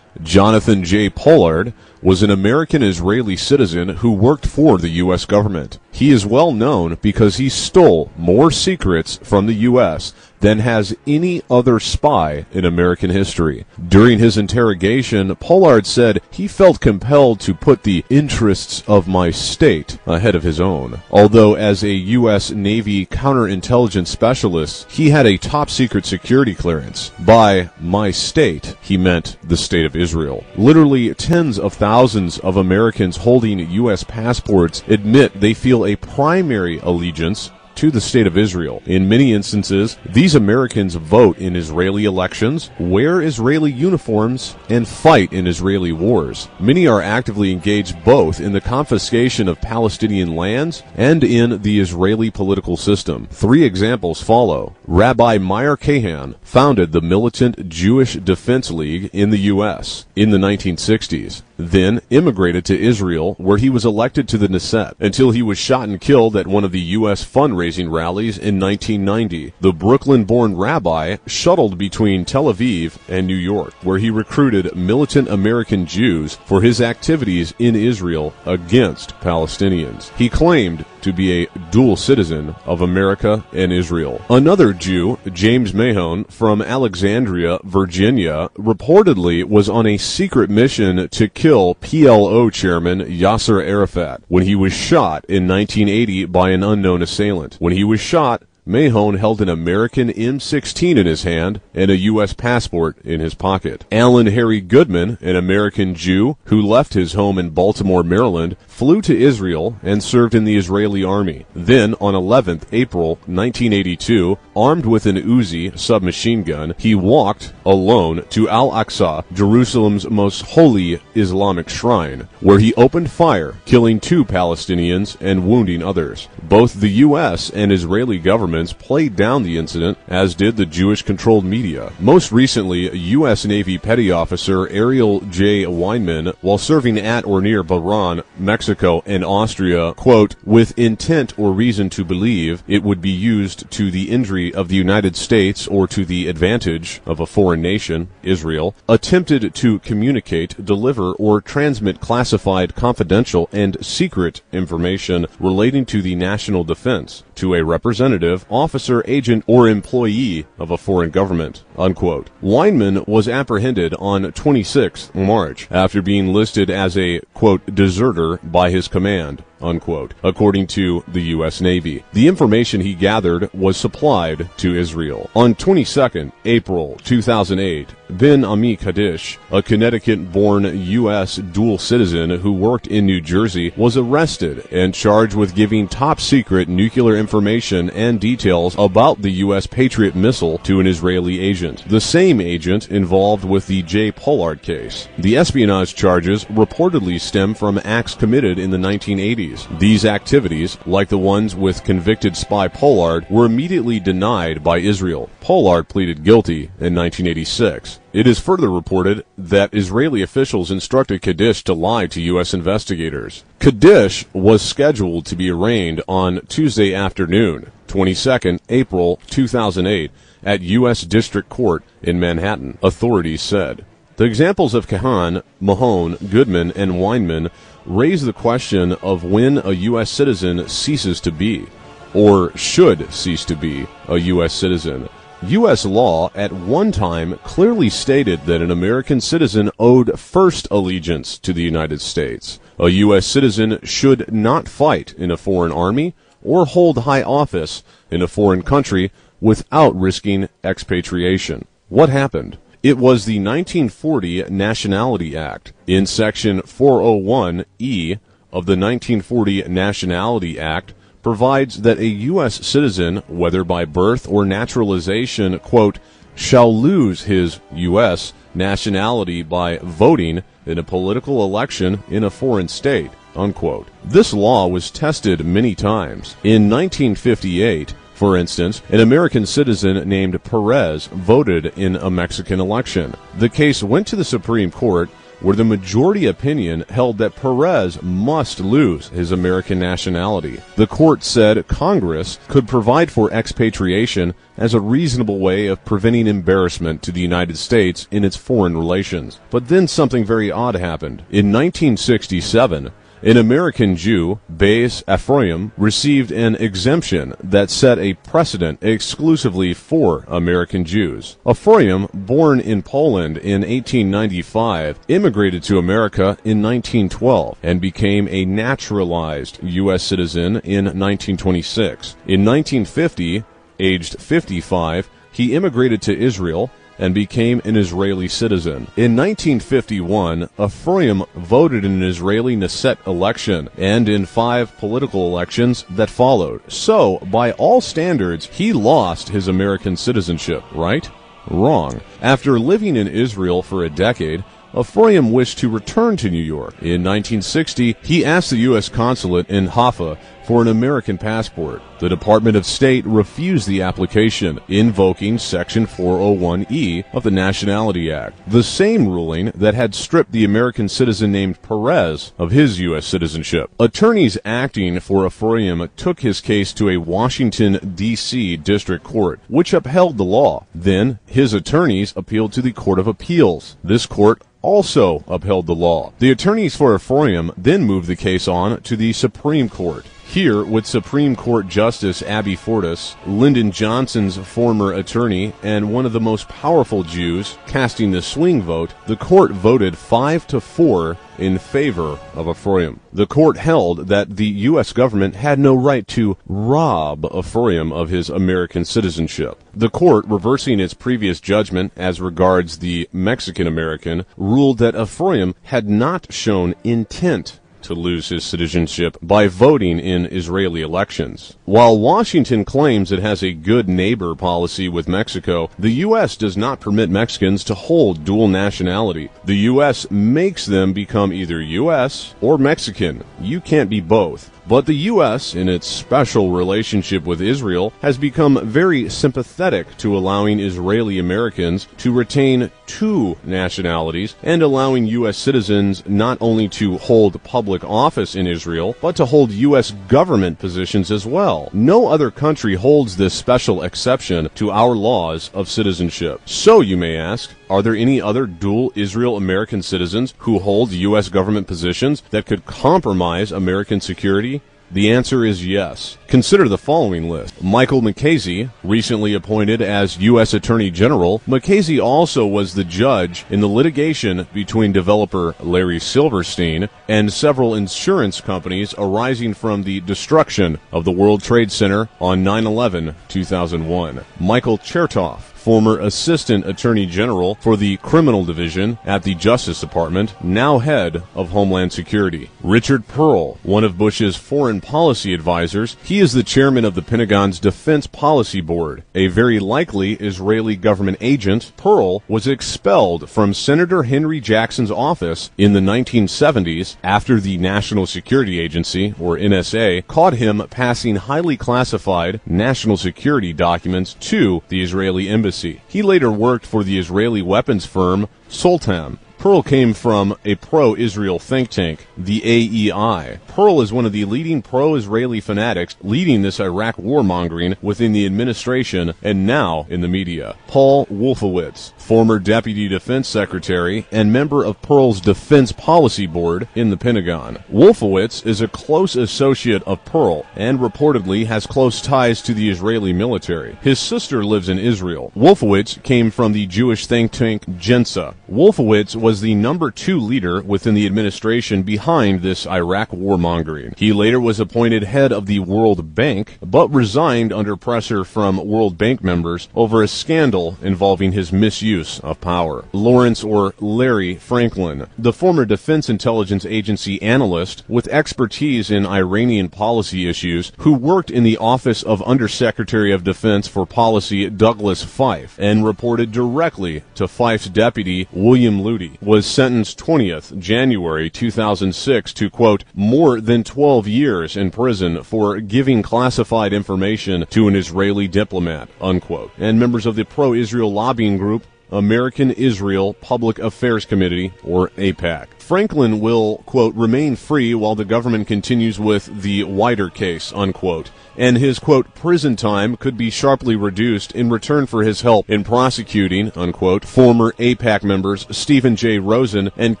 [SPEAKER 9] Jonathan J. Pollard was an American-Israeli citizen who worked for the U.S. government. He is well known because he stole more secrets from the U.S. than has any other spy in American history. During his interrogation, Pollard said he felt compelled to put the interests of my state ahead of his own. Although as a U.S. Navy counterintelligence specialist, he had a top-secret security clearance. By my state, he meant the state of Israel. Literally tens of thousands of Americans holding U.S. passports admit they feel a primary allegiance to the state of Israel. In many instances, these Americans vote in Israeli elections, wear Israeli uniforms, and fight in Israeli wars. Many are actively engaged both in the confiscation of Palestinian lands and in the Israeli political system. 3 examples follow. Rabbi Meir Kahan founded the militant Jewish Defense League in the U.S. in the 1960s. then immigrated to Israel, where he was elected to the Knesset, until he was shot and killed at one of the U.S. fundraising rallies in 1990. The Brooklyn-born rabbi shuttled between Tel Aviv and New York, where he recruited militant American Jews for his activities in Israel against Palestinians. He claimed to be a dual citizen of America and Israel. Another Jew, James Mahone, from Alexandria, Virginia, reportedly was on a secret mission to kill PLO chairman Yasser Arafat when he was shot in 1980 by an unknown assailant. When he was shot, Mahone held an American M16 in his hand and a U.S. passport in his pocket. Alan Harry Goodman, an American Jew who left his home in Baltimore, Maryland, flew to Israel and served in the Israeli army. Then, on 11th April 1982, armed with an Uzi submachine gun, he walked alone to Al-Aqsa, Jerusalem's most holy Islamic shrine, where he opened fire, killing 2 Palestinians and wounding others. Both the U.S. and Israeli governments played down the incident, as did the Jewish-controlled media. Most recently, U.S. Navy Petty Officer Ariel J. Weinman, while serving at or near Bahrain, Mexico, and Austria, quote, with intent or reason to believe it would be used to the injury of the United States or to the advantage of a foreign nation, Israel, attempted to communicate, deliver, or transmit classified, confidential, and secret information relating to the national defense to a representative, officer, agent, or employee of a foreign government, unquote. Weinman was apprehended on 26 March after being listed as a, quote, deserter by his command, unquote, according to the U.S. Navy. The information he gathered was supplied to Israel. On 22nd April 2008, Ben Ami Kaddish, a Connecticut-born U.S. dual citizen who worked in New Jersey, was arrested and charged with giving top-secret nuclear information and details about the U.S. Patriot missile to an Israeli agent, the same agent involved with the J. Pollard case. The espionage charges reportedly stem from acts committed in the 1980s. These activities, like the ones with convicted spy Pollard, were immediately denied by Israel. Pollard pleaded guilty in 1986. It is further reported that Israeli officials instructed Kaddish to lie to U.S. investigators. Kaddish was scheduled to be arraigned on Tuesday afternoon, 22nd April 2008, at U.S. District Court in Manhattan, authorities said. The examples of Kahan, Mahone, Goodman, and Weinman raise the question of when a U.S. citizen ceases to be, or should cease to be, a U.S. citizen. U.S. law at one time clearly stated that an American citizen owed first allegiance to the United States. A U.S. citizen should not fight in a foreign army or hold high office in a foreign country without risking expatriation. What happened? It was the 1940 Nationality Act. In Section 401E of the 1940 Nationality Act, provides that a U.S. citizen, whether by birth or naturalization, quote, shall lose his U.S. nationality by voting in a political election in a foreign state, unquote. This law was tested many times. In 1958, for instance, an American citizen named Perez voted in a Mexican election. The case went to the Supreme Court, where the majority opinion held that Perez must lose his American nationality. The court said Congress could provide for expatriation as a reasonable way of preventing embarrassment to the United States in its foreign relations. But then something very odd happened. In 1967, an American Jew, Beis Ephraim, received an exemption that set a precedent exclusively for American Jews. Ephraim, born in Poland in 1895, immigrated to America in 1912 and became a naturalized U.S. citizen in 1926. In 1950, aged 55, he immigrated to Israel and became an Israeli citizen. In 1951, Ephraim voted in an Israeli Knesset election and in 5 political elections that followed. So, by all standards, he lost his American citizenship, right? Wrong. After living in Israel for a decade, Ephraim wished to return to New York. In 1960, he asked the U.S. consulate in Haifa for an American passport. The Department of State refused the application, invoking Section 401E of the Nationality Act, the same ruling that had stripped the American citizen named Perez of his U.S. citizenship. Attorneys acting for Ephraim took his case to a Washington, D.C. district court, which upheld the law. Then, his attorneys appealed to the Court of Appeals. This court also upheld the law. The attorneys for Ephraim then moved the case on to the Supreme Court. Here, with Supreme Court Justice Abby Fortas, Lyndon Johnson's former attorney and one of the most powerful Jews, casting the swing vote, the court voted 5-4 in favor of Ephraim. The court held that the U.S. government had no right to rob Ephraim of his American citizenship. The court, reversing its previous judgment as regards the Mexican American, ruled that Ephraim had not shown intent to lose his citizenship by voting in Israeli elections. While Washington claims it has a good neighbor policy with Mexico, the U.S. does not permit Mexicans to hold dual nationality. The U.S. makes them become either U.S. or Mexican. You can't be both. But the U.S., in its special relationship with Israel, has become very sympathetic to allowing Israeli Americans to retain two nationalities and allowing U.S. citizens not only to hold public office in Israel, but to hold U.S. government positions as well. No other country holds this special exception to our laws of citizenship. So, you may ask, are there any other dual Israel-American citizens who hold U.S. government positions that could compromise American security? The answer is yes. Consider the following list. Michael McCasey, recently appointed as U.S. Attorney General. McCasey also was the judge in the litigation between developer Larry Silverstein and several insurance companies arising from the destruction of the World Trade Center on 9/11/2001. Michael Chertoff, former Assistant Attorney General for the Criminal Division at the Justice Department, now head of Homeland Security. Richard Pearl, one of Bush's foreign policy advisors, he is the chairman of the Pentagon's Defense Policy Board. A very likely Israeli government agent, Pearl was expelled from Senator Henry Jackson's office in the 1970s after the National Security Agency, or NSA, caught him passing highly classified national security documents to the Israeli embassy. He later worked for the Israeli weapons firm Soltam. Pearl came from a pro-Israel think tank, the AEI. Pearl is one of the leading pro-Israeli fanatics leading this Iraq warmongering within the administration and now in the media. Paul Wolfowitz, former Deputy Defense Secretary and member of Pearl's Defense Policy Board in the Pentagon. Wolfowitz is a close associate of Pearl and reportedly has close ties to the Israeli military. His sister lives in Israel. Wolfowitz came from the Jewish think tank Jensa. Wolfowitz was the number 2 leader within the administration behind this Iraq warmongering. He later was appointed head of the World Bank, but resigned under pressure from World Bank members over a scandal involving his misuse of power. Lawrence or Larry Franklin, the former Defense Intelligence Agency analyst with expertise in Iranian policy issues, who worked in the office of Undersecretary of Defense for Policy Douglas Feith and reported directly to Feith's deputy William Luty, was sentenced 20th January 2006 to, quote, more than 12 years in prison for giving classified information to an Israeli diplomat, unquote. And members of the pro-Israel lobbying group American Israel Public Affairs Committee, or AIPAC. Franklin will, quote, remain free while the government continues with the wider case, unquote. And his, quote, prison time could be sharply reduced in return for his help in prosecuting, unquote, former AIPAC members Stephen J. Rosen and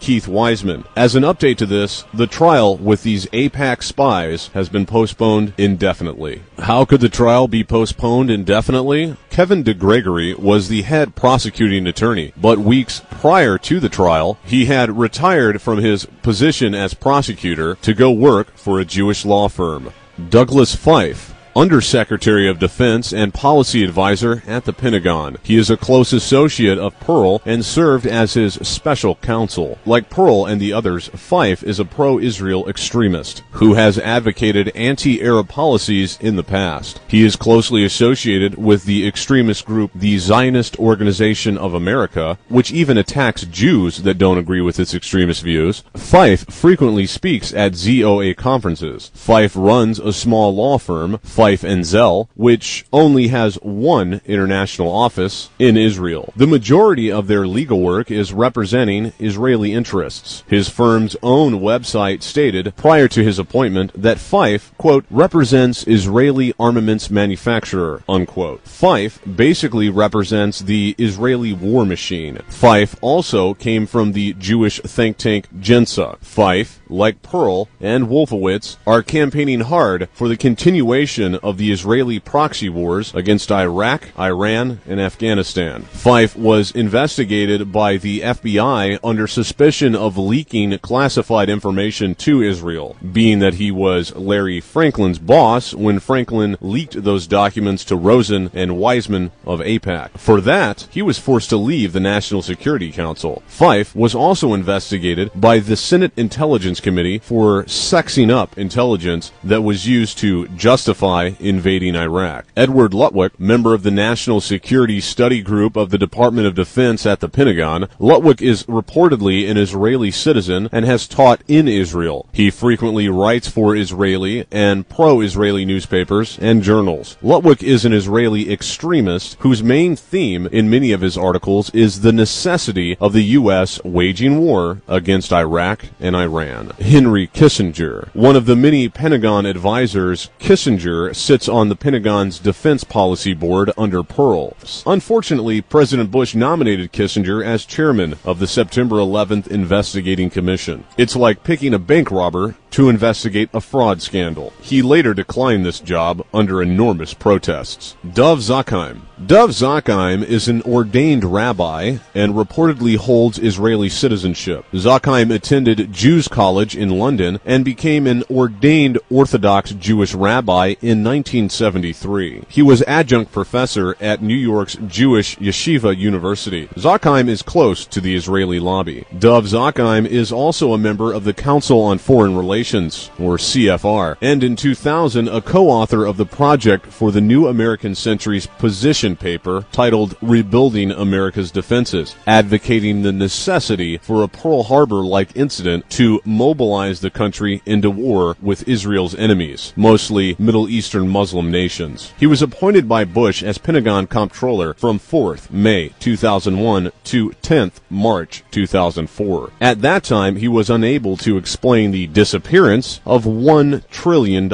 [SPEAKER 9] Keith Wiseman. As an update to this, the trial with these AIPAC spies has been postponed indefinitely. How could the trial be postponed indefinitely? Kevin DeGregory was the head prosecuting attorney, but weeks prior to the trial, he had retired from his position as prosecutor to go work for a Jewish law firm. Douglas Feith, Undersecretary of Defense and Policy Advisor at the Pentagon. He is a close associate of Pearl and served as his special counsel. Like Pearl and the others, Fife is a pro-Israel extremist who has advocated anti-Arab policies in the past. He is closely associated with the extremist group the Zionist Organization of America, which even attacks Jews that don't agree with its extremist views. Fife frequently speaks at ZOA conferences. Fife runs a small law firm, Fife & Zell, which only has one international office in Israel. The majority of their legal work is representing Israeli interests. His firm's own website stated prior to his appointment that Fife, quote, represents Israeli armaments manufacturer, unquote. Fife basically represents the Israeli war machine. Fife also came from the Jewish think tank Jensa. Fife, like Pearl and Wolfowitz, are campaigning hard for the continuation of the Israeli proxy wars against Iraq, Iran, and Afghanistan. Fife was investigated by the FBI under suspicion of leaking classified information to Israel, being that he was Larry Franklin's boss when Franklin leaked those documents to Rosen and Wiseman of AIPAC. For that, he was forced to leave the National Security Council. Fife was also investigated by the Senate Intelligence Committee for sexing up intelligence that was used to justify invading Iraq. Edward Lutwyck, member of the National Security Study Group of the Department of Defense at the Pentagon, Lutwyck is reportedly an Israeli citizen and has taught in Israel. He frequently writes for Israeli and pro-Israeli newspapers and journals. Lutwyck is an Israeli extremist whose main theme in many of his articles is the necessity of the U.S. waging war against Iraq and Iran. Henry Kissinger, one of the many Pentagon advisors, Kissinger sits on the Pentagon's Defense Policy Board under Pearl. Unfortunately, President Bush nominated Kissinger as chairman of the September 11th Investigating Commission. It's like picking a bank robber to investigate a fraud scandal. He later declined this job under enormous protests. Dov Zakheim. Dov Zakheim is an ordained rabbi and reportedly holds Israeli citizenship. Zakheim attended Jews College in London and became an ordained Orthodox Jewish rabbi in 1973. He was adjunct professor at New York's Jewish Yeshiva University. Zakheim is close to the Israeli lobby. Dov Zakheim is also a member of the Council on Foreign Relations, or CFR, and in 2000 a co-author of the project for the New American Century's position paper titled Rebuilding America's Defenses, advocating the necessity for a Pearl Harbor-like incident to mobilize the country into war with Israel's enemies, mostly Middle Eastern Muslim nations. He was appointed by Bush as Pentagon Comptroller from 4th May 2001 to 10th March 2004. At that time, he was unable to explain the disappearance of $1 trillion.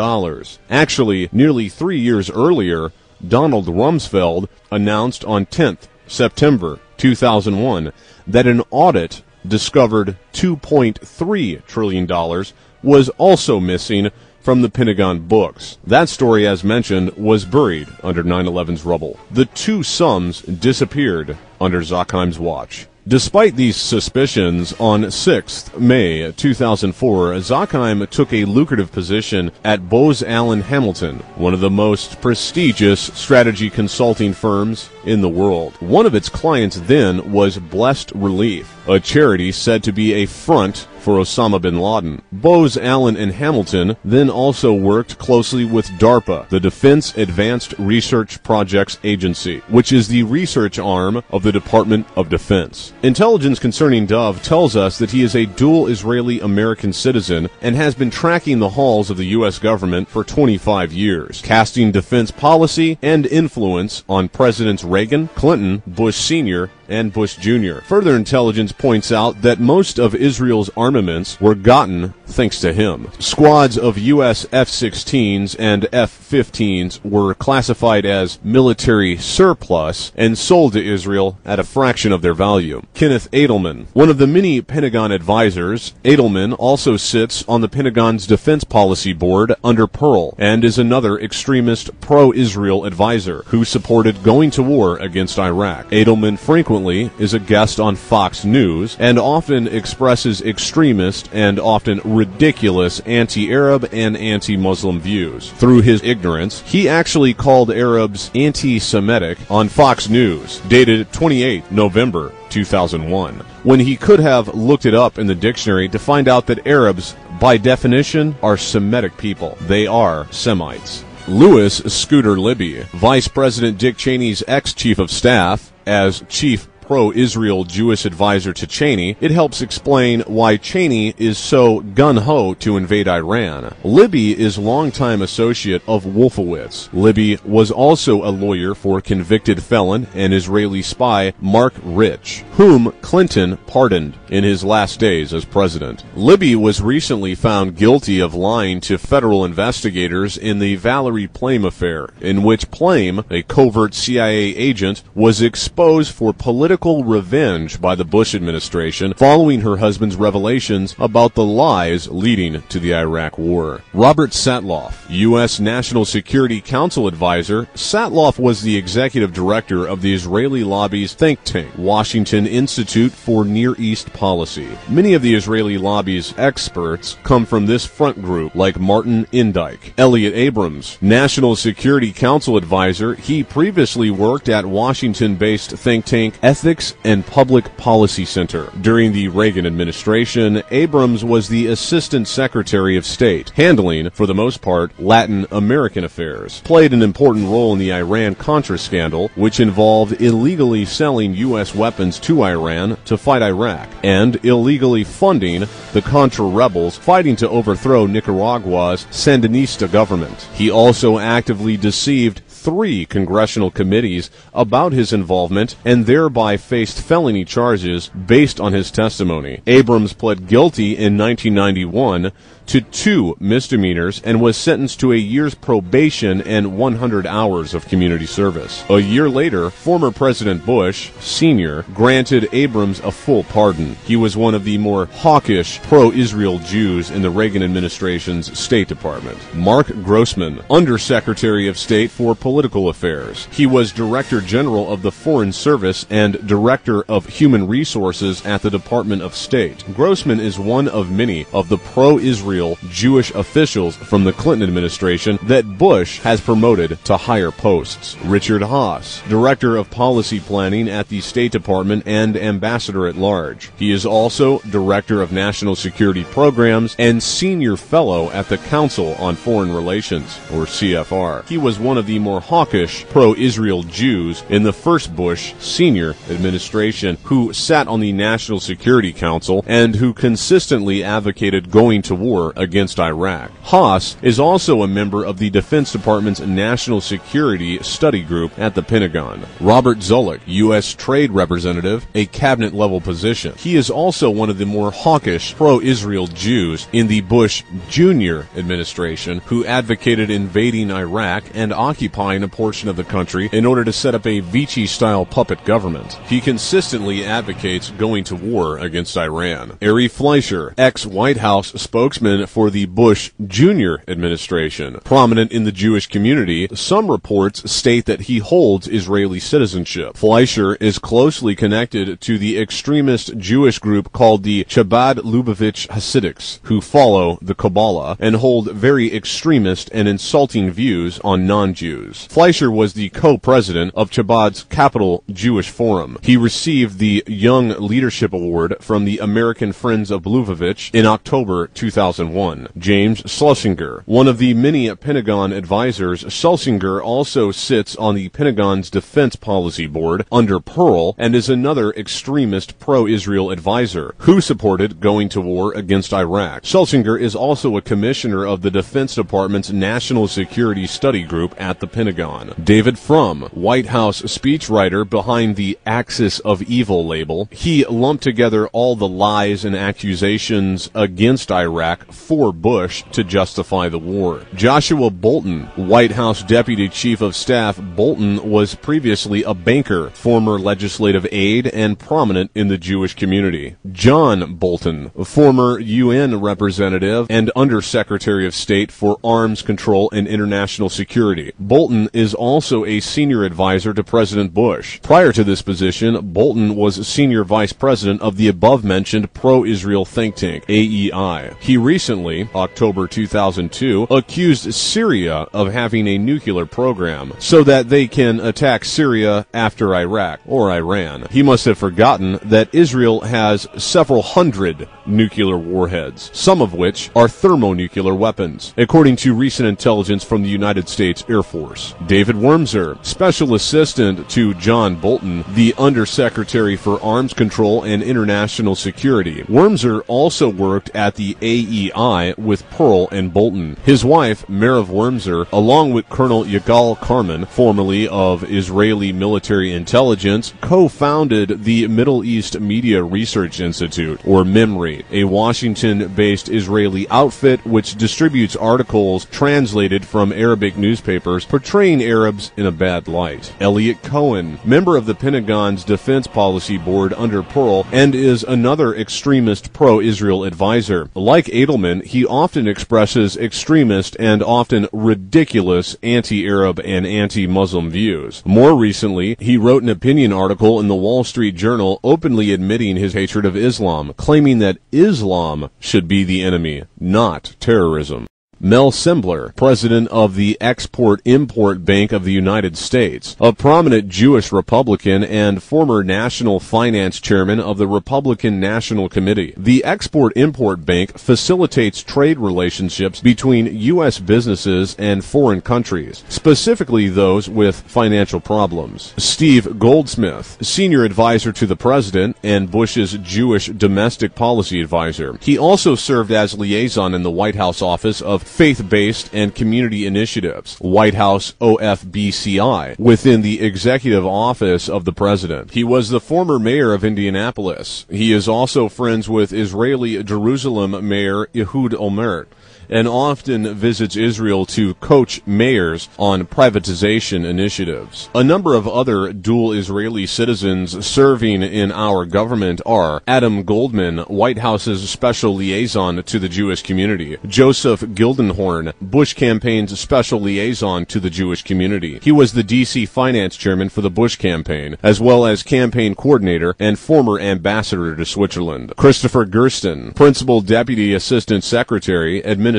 [SPEAKER 9] Actually, nearly 3 years earlier, Donald Rumsfeld announced on 10th September 2001 that an audit discovered $2.3 trillion was also missing from the Pentagon books. That story, as mentioned, was buried under 9/11's rubble. The two sums disappeared under Zakheim's watch. Despite these suspicions, on 6th May 2004, Zakheim took a lucrative position at Bose Allen Hamilton, one of the most prestigious strategy consulting firms in the world. One of its clients then was Blessed Relief, a charity said to be a front for Osama bin Laden. Bose Allen and Hamilton then also worked closely with DARPA, the Defense Advanced Research Projects Agency, which is the research arm of the Department of Defense. Intelligence concerning Dov tells us that he is a dual Israeli-American citizen and has been tracking the halls of the U.S. government for 25 years, casting defense policy and influence on Presidents Reagan, Clinton, Bush Sr., and Bush Jr. Further intelligence points out that most of Israel's armaments were gotten thanks to him. Squads of U.S. F-16s and F-15s were classified as military surplus and sold to Israel at a fraction of their value. Kenneth Edelman, one of the many Pentagon advisors, Edelman also sits on the Pentagon's Defense Policy Board under Pearl and is another extremist pro-Israel advisor who supported going to war against Iraq. Edelman frequently frequently is a guest on Fox News and often expresses extremist and often ridiculous anti-Arab and anti-Muslim views. Through his ignorance, he actually called Arabs anti-Semitic on Fox News, dated 28 November 2001, when he could have looked it up in the dictionary to find out that Arabs, by definition, are Semitic people. They are Semites. Louis Scooter Libby, Vice President Dick Cheney's ex-chief of staff, as chief pro-Israel Jewish advisor to Cheney, it helps explain why Cheney is so gun-ho to invade Iran. Libby is longtime associate of Wolfowitz. Libby was also a lawyer for convicted felon and Israeli spy Mark Rich, whom Clinton pardoned in his last days as president. Libby was recently found guilty of lying to federal investigators in the Valerie Plame affair, in which Plame, a covert CIA agent, was exposed for political revenge by the Bush administration following her husband's revelations about the lies leading to the Iraq War. Robert Satloff, U.S. National Security Council advisor, Satloff was the executive director of the Israeli lobby's think tank, Washington Institute for Near East Policy. Many of the Israeli lobby's experts come from this front group, like Martin Indyk. Elliot Abrams, National Security Council advisor, he previously worked at Washington-based think tank Ethics and Public Policy Center. During the Reagan administration, Abrams was the Assistant Secretary of State, handling, for the most part, Latin American affairs. Played an important role in the Iran-Contra scandal, which involved illegally selling U.S. weapons to Iran to fight Iraq, and illegally funding the Contra rebels fighting to overthrow Nicaragua's Sandinista government. He also actively deceived 3 congressional committees about his involvement and thereby faced felony charges based on his testimony. Abrams pled guilty in 1991 to 2 misdemeanors and was sentenced to a year's probation and 100 hours of community service. A year later, former President Bush, Sr., granted Abrams a full pardon. He was one of the more hawkish pro-Israel Jews in the Reagan administration's State Department. Mark Grossman, Undersecretary of State for Political Affairs. He was Director General of the Foreign Service and Director of Human Resources at the Department of State. Grossman is one of many of the pro-Israel Jewish officials from the Clinton administration that Bush has promoted to higher posts. Richard Haass, Director of Policy Planning at the State Department and Ambassador at Large. He is also Director of National Security Programs and Senior Fellow at the Council on Foreign Relations, or CFR. He was one of the more hawkish pro-Israel Jews in the first Bush Sr. administration who sat on the National Security Council and who consistently advocated going to war against Iraq. Haass is also a member of the Defense Department's National Security Study Group at the Pentagon. Robert Zoellick, U.S. Trade Representative, a cabinet-level position. He is also one of the more hawkish pro-Israel Jews in the Bush Jr. administration who advocated invading Iraq and occupying a portion of the country in order to set up a Vichy-style puppet government. He consistently advocates going to war against Iran. Ari Fleischer, ex-White House spokesman for the Bush Jr. administration. Prominent in the Jewish community, some reports state that he holds Israeli citizenship. Fleischer is closely connected to the extremist Jewish group called the Chabad Lubavitch Hasidics, who follow the Kabbalah and hold very extremist and insulting views on non-Jews. Fleischer was the co-president of Chabad's Capital Jewish Forum. He received the Young Leadership Award from the American Friends of Lubavitch in October 2001. James Schlesinger, one of the many Pentagon advisors, Schlesinger also sits on the Pentagon's Defense Policy Board under Pearl and is another extremist pro-Israel advisor who supported going to war against Iraq. Schlesinger is also a commissioner of the Defense Department's National Security Study Group at the Pentagon. David Frum, White House speechwriter behind the Axis of Evil label, he lumped together all the lies and accusations against Iraq for Bush to justify the war. Joshua Bolten, White House Deputy Chief of Staff. Bolten was previously a banker, former legislative aide, and prominent in the Jewish community. John Bolton, former UN representative and Undersecretary of State for Arms Control and International Security. Bolton is also a senior advisor to President Bush. Prior to this position, Bolton was senior vice president of the above-mentioned pro-Israel think tank, AEI. He recently, October 2002, accused Syria of having a nuclear program so that they can attack Syria after Iraq or Iran. He must have forgotten that Israel has several hundred nuclear warheads, some of which are thermonuclear weapons, according to recent intelligence from the United States Air Force. David Wormser, special assistant to John Bolton, the Undersecretary for Arms Control and International Security. Wormser also worked at the AEI with Pearl and Bolton. His wife, Merav Wormser, along with Colonel Yigal Karman, formerly of Israeli Military Intelligence, co-founded the Middle East Media Research Institute, or MEMRI, a Washington-based Israeli outfit which distributes articles translated from Arabic newspapers portraying Arabs in a bad light. Elliot Cohen, member of the Pentagon's Defense Policy Board under Pearl, and is another extremist pro-Israel advisor. Like Edelman, he often expresses extremist and often ridiculous anti-Arab and anti-Muslim views. More recently, he wrote an opinion article in the Wall Street Journal openly admitting his hatred of Islam, claiming that Islam should be the enemy, not terrorism. Mel Sembler, president of the Export-Import Bank of the United States, a prominent Jewish Republican and former national finance chairman of the Republican National Committee. The Export-Import Bank facilitates trade relationships between U.S. businesses and foreign countries, specifically those with financial problems. Steve Goldsmith, senior advisor to the president and Bush's Jewish domestic policy advisor. He also served as liaison in the White House office of Faith-Based and Community Initiatives, White House OFBCI, within the Executive Office of the President. He was the former mayor of Indianapolis. He is also friends with Israeli Jerusalem Mayor Ehud Olmert, and often visits Israel to coach mayors on privatization initiatives. A number of other dual Israeli citizens serving in our government are Adam Goldman, White House's special liaison to the Jewish community, Joseph Gildenhorn, Bush campaign's special liaison to the Jewish community. He was the D.C. finance chairman for the Bush campaign, as well as campaign coordinator and former ambassador to Switzerland. Christopher Gersten, principal deputy assistant secretary, Administration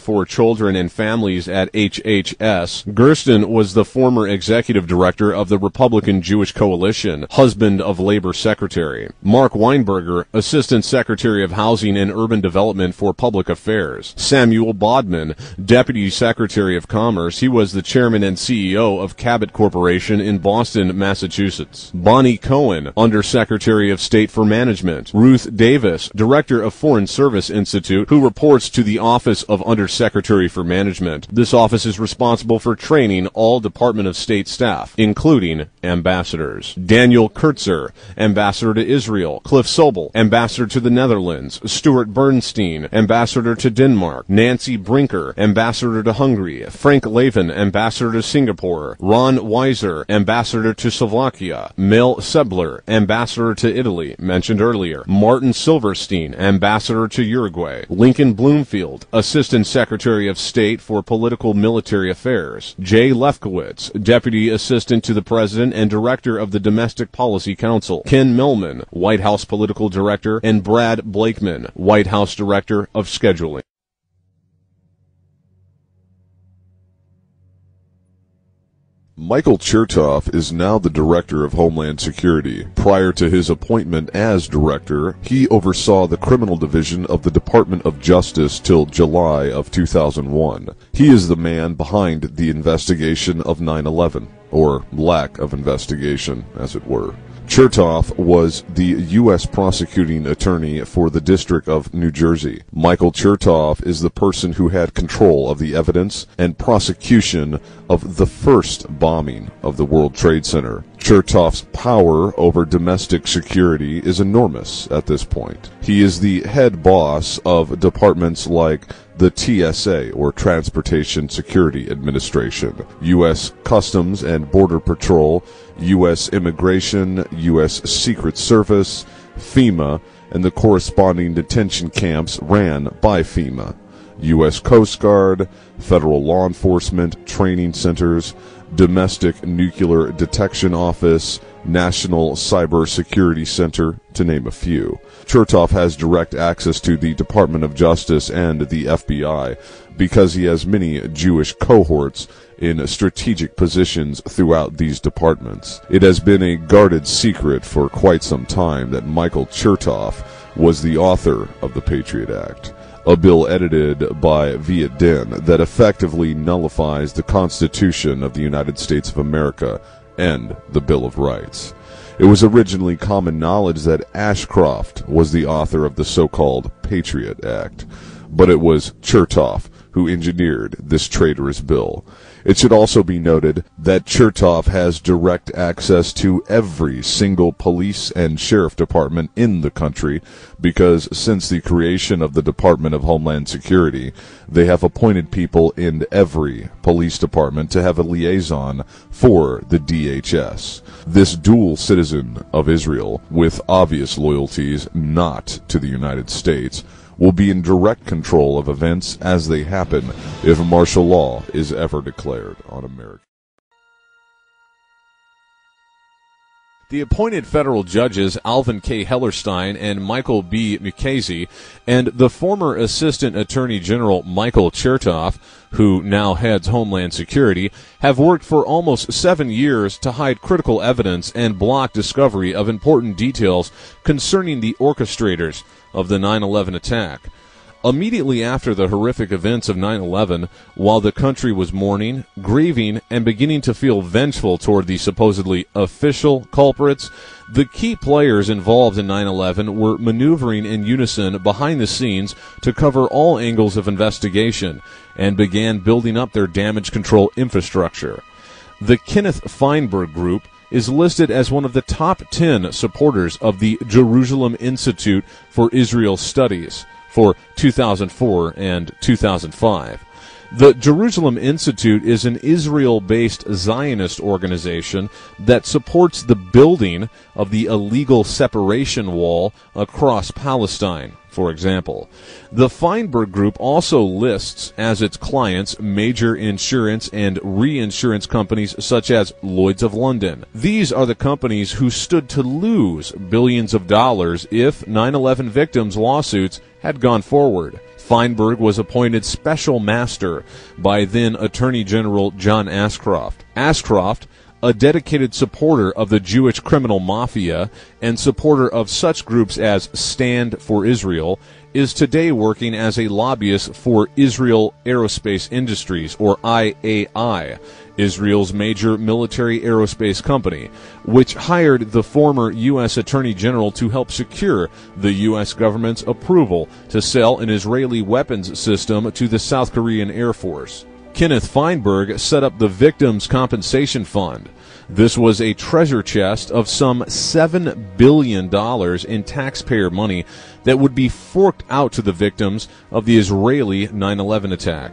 [SPEAKER 9] for Children and Families at HHS. Gersten was the former executive director of the Republican Jewish Coalition, husband of Labor Secretary. Mark Weinberger, assistant secretary of Housing and Urban Development for Public Affairs. Samuel Bodman, deputy secretary of Commerce. He was the chairman and CEO of Cabot Corporation in Boston, Massachusetts. Bonnie Cohen, undersecretary of State for Management. Ruth Davis, director of Foreign Service Institute, who reports to the Office of Undersecretary for Management. This office is responsible for training all Department of State staff, including ambassadors. Daniel Kurtzer, ambassador to Israel. Cliff Sobel, ambassador to the Netherlands. Stuart Bernstein, ambassador to Denmark. Nancy Brinker, ambassador to Hungary. Frank Lavin, ambassador to Singapore. Ron Weiser, ambassador to Slovakia. Mel Sebler, ambassador to Italy, mentioned earlier. Martin Silverstein, ambassador to Uruguay. Lincoln Bloomfield, Assistant Secretary of State for Political Military Affairs. Jay Lefkowitz, Deputy Assistant to the President and Director of the Domestic Policy Council. Ken Millman, White House Political Director, and Brad Blakeman, White House Director of Scheduling.
[SPEAKER 12] Michael Chertoff is now the Director of Homeland Security. Prior to his appointment as Director, he oversaw the Criminal Division of the Department of Justice till July of 2001. He is the man behind the investigation of 9/11, or lack of investigation, as it were.
[SPEAKER 9] Chertoff was the U.S. prosecuting attorney for the District of New Jersey. Michael Chertoff is the person who had control of the evidence and prosecution of the first bombing of the World Trade Center. Chertoff's power over domestic security is enormous at this point. He is the head boss of departments like the TSA, or Transportation Security Administration, U.S. Customs and Border Patrol, U.S. Immigration, U.S. Secret Service, FEMA, and the corresponding detention camps ran by FEMA, U.S. Coast Guard, federal law enforcement training centers, Domestic Nuclear Detection Office, National Cyber Security Center, to name a few. Chertoff has direct access to the Department of Justice and the FBI because he has many Jewish cohorts in strategic positions throughout these departments. It has been a guarded secret for quite some time that Michael Chertoff was the author of the Patriot Act, a bill edited by Viet Dinh that effectively nullifies the Constitution of the United States of America and the Bill of Rights. It was originally common knowledge that Ashcroft was the author of the so-called Patriot Act, but it was Chertoff who engineered this traitorous bill. It should also be noted that Chertoff has direct access to every single police and sheriff department in the country because since the creation of the Department of Homeland Security, they have appointed people in every police department to have a liaison for the DHS. This dual citizen of Israel, with obvious loyalties not to the United States, will be in direct control of events as they happen if martial law is ever declared on America. The appointed federal judges Alvin K. Hellerstein and Michael B. Mukasey and the former Assistant Attorney General Michael Chertoff, who now heads Homeland Security, have worked for almost 7 years to hide critical evidence and block discovery of important details concerning the orchestrators of the 9/11 attack. Immediately after the horrific events of 9/11, while the country was mourning, grieving, and beginning to feel vengeful toward the supposedly official culprits, the key players involved in 9/11 were maneuvering in unison behind the scenes to cover all angles of investigation and began building up their damage control infrastructure. The Kenneth Feinberg Group is listed as one of the top 10 supporters of the Jerusalem Institute for Israel Studies for 2004 and 2005. The Jerusalem Institute is an Israel-based Zionist organization that supports the building of the illegal separation wall across Palestine, for example. The Feinberg Group also lists as its clients major insurance and reinsurance companies such as Lloyd's of London. These are the companies who stood to lose billions of dollars if 9/11 victims' lawsuits had gone forward. Feinberg was appointed special master by then Attorney General John Ashcroft. Ashcroft, a dedicated supporter of the Jewish criminal mafia and supporter of such groups as Stand for Israel, is today working as a lobbyist for Israel Aerospace Industries, or IAI, Israel's major military aerospace company, which hired the former U.S. Attorney General to help secure the U.S. government's approval to sell an Israeli weapons system to the South Korean Air Force. Kenneth Feinberg set up the Victims' Compensation Fund. This was a treasure chest of some $7 billion in taxpayer money that would be forked out to the victims of the Israeli 9/11 attack.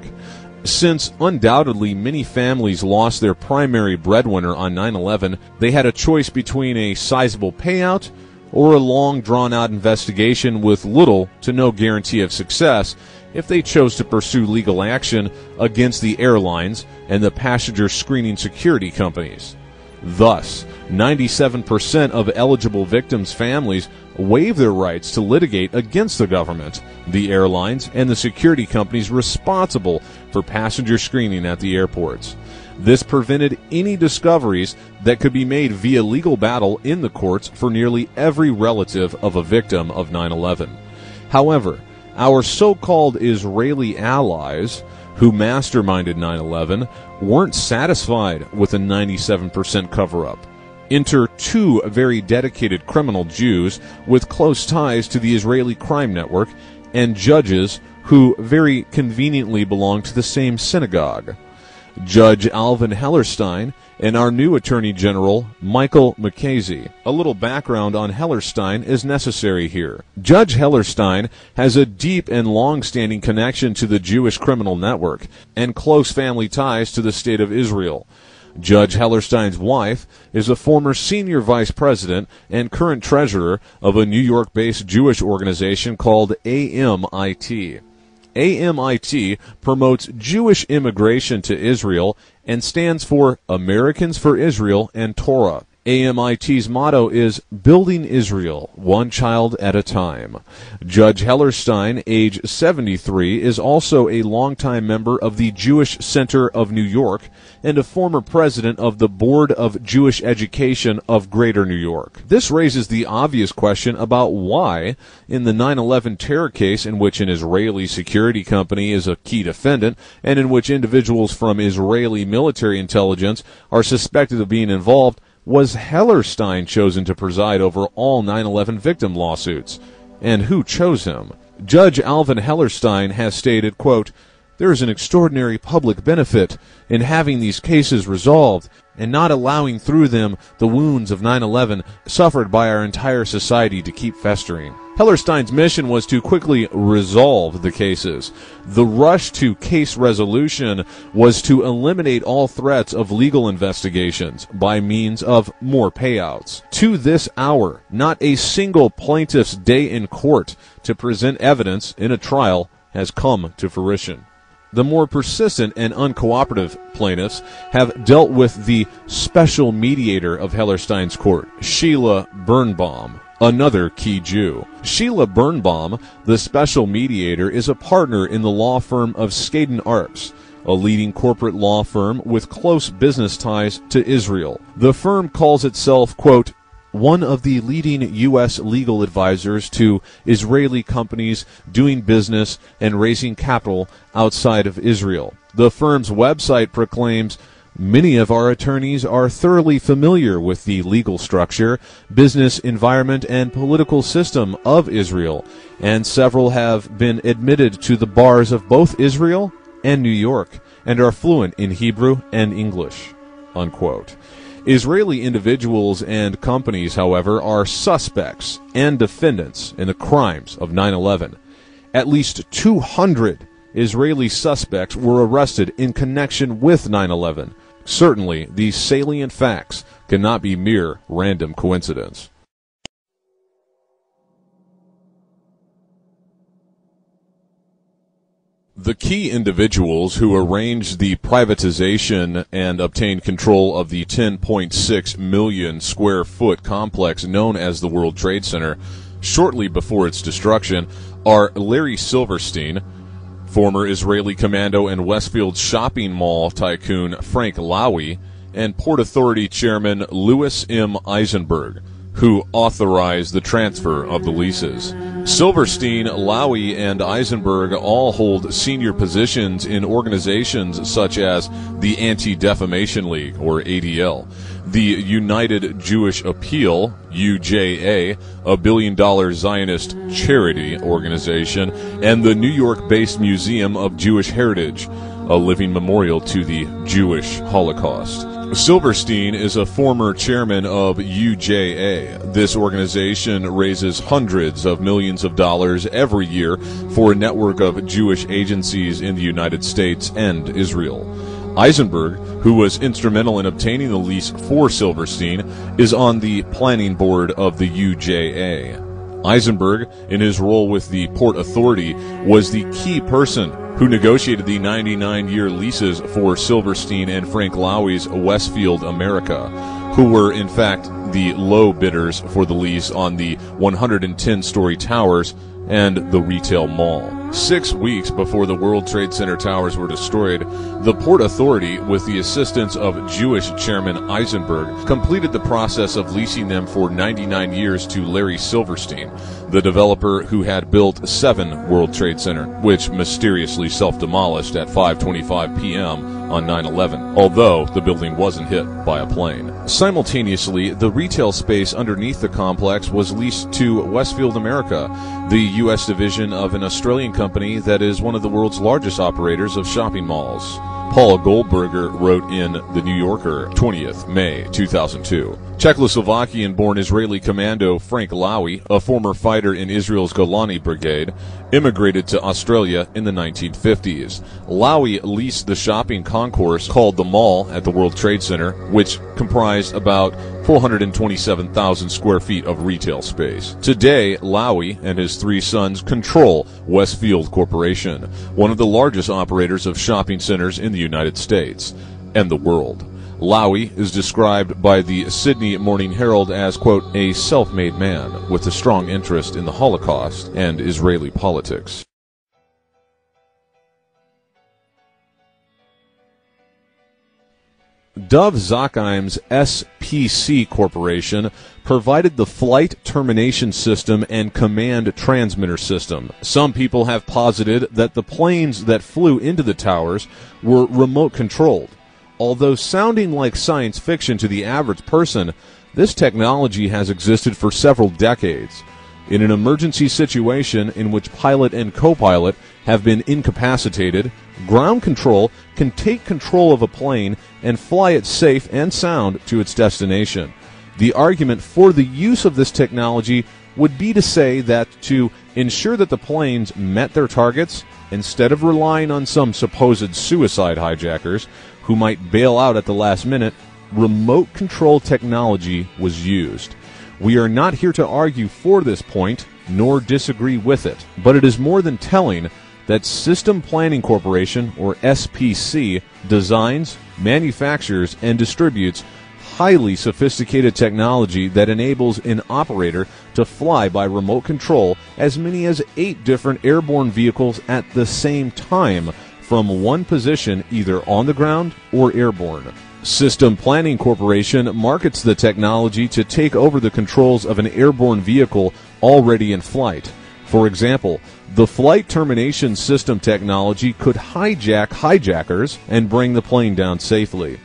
[SPEAKER 9] Since undoubtedly many families lost their primary breadwinner on 9/11, they had a choice between a sizable payout or a long drawn-out investigation with little to no guarantee of success if they chose to pursue legal action against the airlines and the passenger screening security companies. Thus, 97% of eligible victims' families waive their rights to litigate against the government, the airlines, and the security companies responsible for passenger screening at the airports. This prevented any discoveries that could be made via legal battle in the courts for nearly every relative of a victim of 9/11. However, our so-called Israeli allies who masterminded 9/11 weren't satisfied with a 97% cover-up. Enter two very dedicated criminal Jews with close ties to the Israeli crime network and judges who very conveniently belong to the same synagogue. Judge Alvin Hellerstein and our new Attorney General, Michael Mukasey. A little background on Hellerstein is necessary here. Judge Hellerstein has a deep and long-standing connection to the Jewish criminal network and close family ties to the State of Israel. Judge Hellerstein's wife is a former senior vice president and current treasurer of a New York-based Jewish organization called AMIT. AMIT promotes Jewish immigration to Israel and stands for Americans for Israel and Torah. AMIT's motto is Building Israel, one child at a time. Judge Hellerstein, age 73, is also a longtime member of the Jewish Center of New York and a former president of the Board of Jewish Education of Greater New York. This raises the obvious question about why, in the 9/11 terror case in which an Israeli security company is a key defendant and in which individuals from Israeli military intelligence are suspected of being involved, was Hellerstein chosen to preside over all 9/11 victim lawsuits? And who chose him? Judge Alvin Hellerstein has stated, quote, "There is an extraordinary public benefit in having these cases resolved and not allowing through them the wounds of 9/11 suffered by our entire society to keep festering." Hellerstein's mission was to quickly resolve the cases. The rush to case resolution was to eliminate all threats of legal investigations by means of more payouts. To this hour, not a single plaintiff's day in court to present evidence in a trial has come to fruition. The more persistent and uncooperative plaintiffs have dealt with the special mediator of Hellerstein's court, Sheila Birnbaum, another key Jew. Sheila Birnbaum, the special mediator, is a partner in the law firm of Skadden Arps, a leading corporate law firm with close business ties to Israel. The firm calls itself, quote, one of the leading U.S. legal advisors to Israeli companies doing business and raising capital outside of Israel. The firm's website proclaims, many of our attorneys are thoroughly familiar with the legal structure, business environment, and political system of Israel, and several have been admitted to the bars of both Israel and New York, and are fluent in Hebrew and English, unquote. Israeli individuals and companies, however, are suspects and defendants in the crimes of 9/11. At least 200 Israeli suspects were arrested in connection with 9/11. Certainly, these salient facts cannot be mere random coincidence. The key individuals who arranged the privatization and obtained control of the 10.6 million square foot complex known as the World Trade Center shortly before its destruction are Larry Silverstein, former Israeli commando and Westfield shopping mall tycoon Frank Lowy, and Port Authority Chairman Louis M. Eisenberg, who authorized the transfer of the leases. Silverstein, Lowy, and Eisenberg all hold senior positions in organizations such as the Anti-Defamation League, or ADL, the United Jewish Appeal, UJA, a billion-dollar Zionist charity organization, and the New York-based Museum of Jewish Heritage, a living memorial to the Jewish Holocaust. Silverstein is a former chairman of UJA. This organization raises hundreds of millions of dollars every year for a network of Jewish agencies in the United States and Israel. Eisenberg, who was instrumental in obtaining the lease for Silverstein, is on the planning board of the UJA. Eisenberg, in his role with the Port Authority, was the key person who negotiated the 99-year leases for Silverstein and Frank Lowy's Westfield America, who were, in fact, the low bidders for the lease on the 110-story towers and the retail mall. 6 weeks before the World Trade Center towers were destroyed, the Port Authority, with the assistance of Jewish Chairman Eisenberg, completed the process of leasing them for 99 years to Larry Silverstein, the developer who had built 7 World Trade Center, which mysteriously self-demolished at 5:25 p.m. on 9/11, although the building wasn't hit by a plane. Simultaneously, the retail space underneath the complex was leased to Westfield America, the U.S. division of an Australian company that is one of the world's largest operators of shopping malls. Paul Goldberger wrote in The New Yorker, 20th May 2002. Czechoslovakian-born Israeli commando Frank Lowy, a former fighter in Israel's Golani Brigade, immigrated to Australia in the 1950s. Lowy leased the shopping concourse called the Mall at the World Trade Center, which comprised about 427,000 square feet of retail space. Today, Lowy and his three sons control Westfield Corporation, one of the largest operators of shopping centers in the United States and the world. Lowy is described by the Sydney Morning Herald as, quote, a self-made man with a strong interest in the Holocaust and Israeli politics. Dov Zakheim's SPC Corporation provided the flight termination system and command transmitter system. Some people have posited that the planes that flew into the towers were remote controlled. Although sounding like science fiction to the average person, this technology has existed for several decades. In an emergency situation in which pilot and co-pilot have been incapacitated, ground control can take control of a plane and fly it safe and sound to its destination. The argument for the use of this technology would be to say that to ensure that the planes met their targets, instead of relying on some supposed suicide hijackers who might bail out at the last minute, remote control technology was used. We are not here to argue for this point, nor disagree with it, but it is more than telling that System Planning Corporation, or SPC, designs, manufactures, and distributes highly sophisticated technology that enables an operator to fly by remote control as many as 8 different airborne vehicles at the same time from one position, either on the ground or airborne. System Planning Corporation markets the technology to take over the controls of an airborne vehicle already in flight. For example, the flight termination system technology could hijack hijackers and bring the plane down safely.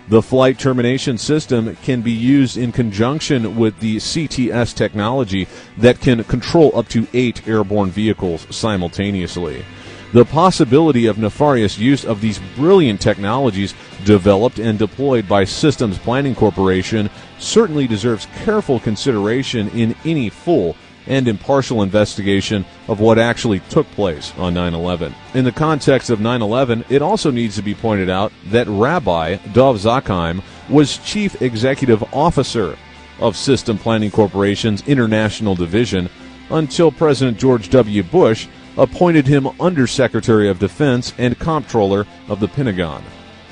[SPEAKER 9] The flight termination system can be used in conjunction with the CTS technology that can control up to 8 airborne vehicles simultaneously. The possibility of nefarious use of these brilliant technologies developed and deployed by Systems Planning Corporation certainly deserves careful consideration in any full and impartial investigation of what actually took place on 9/11. In the context of 9/11, it also needs to be pointed out that Rabbi Dov Zakheim was Chief Executive Officer of System Planning Corporation's International Division until President George W. Bush appointed him Undersecretary of Defense and Comptroller of the Pentagon.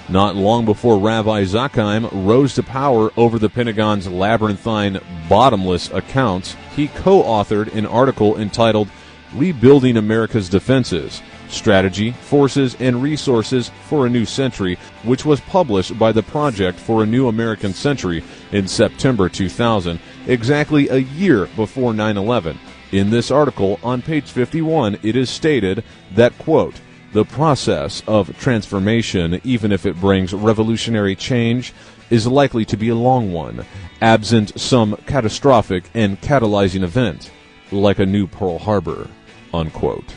[SPEAKER 9] Not long before Rabbi Zakheim rose to power over the Pentagon's labyrinthine, bottomless accounts, he co-authored an article entitled Rebuilding America's Defenses, Strategy, Forces, and Resources for a New Century, which was published by the Project for a New American Century in September 2000, exactly a year before 9/11. In this article, on page 51, it is stated that, quote, the process of transformation, even if it brings revolutionary change, is likely to be a long one, absent some catastrophic and catalyzing event, like a new Pearl Harbor, unquote.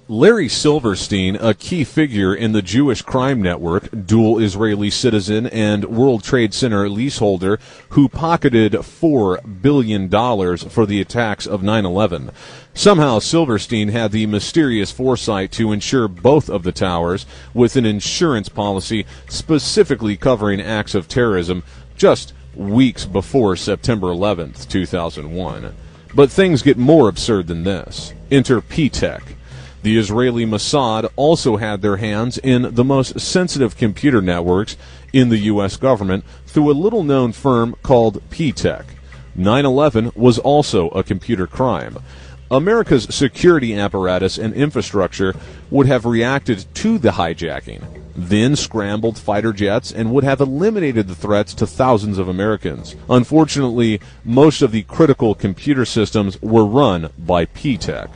[SPEAKER 9] Larry Silverstein, a key figure in the Jewish crime network, dual Israeli citizen and World Trade Center leaseholder who pocketed $4 billion for the attacks of 9/11. Somehow Silverstein had the mysterious foresight to insure both of the towers with an insurance policy specifically covering acts of terrorism just weeks before September 11th, 2001. But things get more absurd than this. Enter P-Tech. The Israeli Mossad also had their hands in the most sensitive computer networks in the U.S. government through a little-known firm called P-Tech. 9/11 was also a computer crime. America's security apparatus and infrastructure would have reacted to the hijacking. then scrambled fighter jets, and would have eliminated the threats to thousands of Americans. Unfortunately, most of the critical computer systems were run by P-Tech.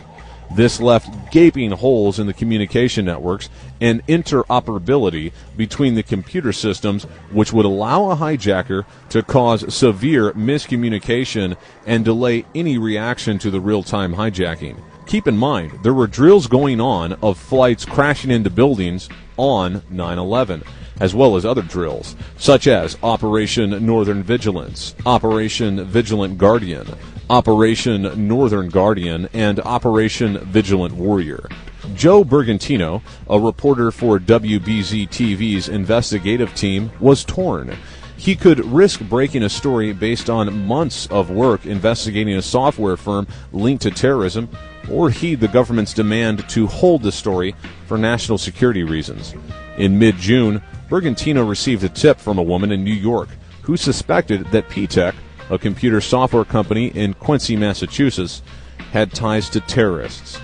[SPEAKER 9] This left gaping holes in the communication networks and interoperability between the computer systems, which would allow a hijacker to cause severe miscommunication and delay any reaction to the real-time hijacking. Keep in mind, there were drills going on of flights crashing into buildings on 9/11, as well as other drills, such as Operation Northern Vigilance, Operation Vigilant Guardian, Operation Northern Guardian, and Operation Vigilant Warrior. Joe Bergantino, a reporter for WBZ-TV's investigative team, was torn. He could risk breaking a story based on months of work investigating a software firm linked to terrorism, or heed the government's demand to hold the story for national security reasons. In mid-June, Bergantino received a tip from a woman in New York who suspected that P-Tech, a computer software company in Quincy, Massachusetts, had ties to terrorists.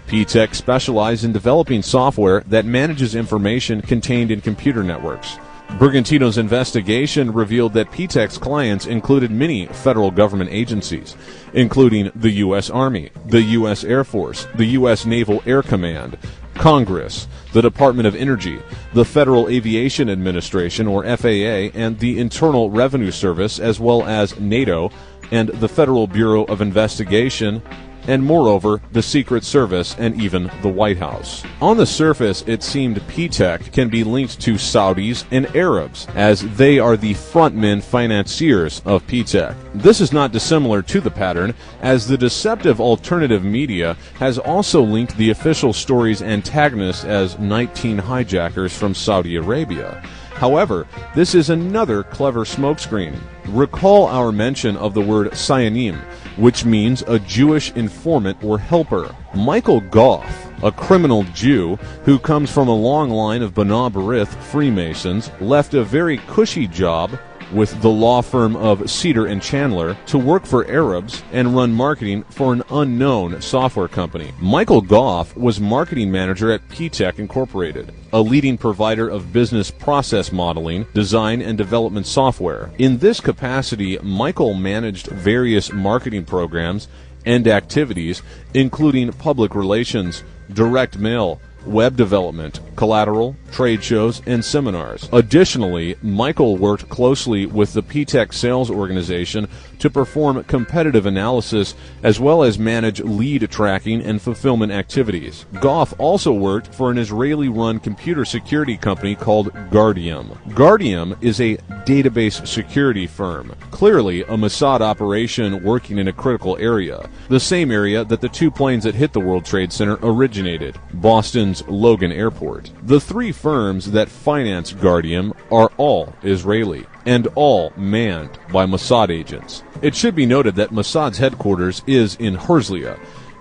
[SPEAKER 9] P-Tech specialized in developing software that manages information contained in computer networks. Bergantino's investigation revealed that P-Tech's clients included many federal government agencies, including the U.S. Army, the U.S. Air Force, the U.S. Naval Air Command, Congress, the Department of Energy, the Federal Aviation Administration, or FAA, and the Internal Revenue Service, as well as NATO and the Federal Bureau of Investigation, and moreover, the Secret Service and even the White House. On the surface, it seemed P-Tech can be linked to Saudis and Arabs, as they are the frontmen financiers of P-Tech. This is not dissimilar to the pattern, as the deceptive alternative media has also linked the official story's antagonists as night teen hijackers from Saudi Arabia. However, this is another clever smokescreen. Recall our mention of the word Sionim, which means a Jewish informant or helper. Michael Goff, a criminal Jew who comes from a long line of B'nai B'rith Freemasons, left a very cushy job with the law firm of Cedar and Chandler to work for Arabs and run marketing for an unknown software company. Michael Goff was marketing manager at P-Tech Incorporated, a leading provider of business process modeling, design, and development software. In this capacity, Michael managed various marketing programs and activities, including public relations, direct mail, web development, collateral, trade shows, and seminars. Additionally, Michael worked closely with the P-Tech sales organization to perform competitive analysis as well as manage lead tracking and fulfillment activities. Goff also worked for an Israeli-run computer security company called Guardium. Guardium is a database security firm, clearly a Mossad operation working in a critical area, the same area that the two planes that hit the World Trade Center originated, Boston's Logan Airport. The three firms that finance Guardium are all Israeli and all manned by Mossad agents. It should be noted that Mossad's headquarters is in Herzliya.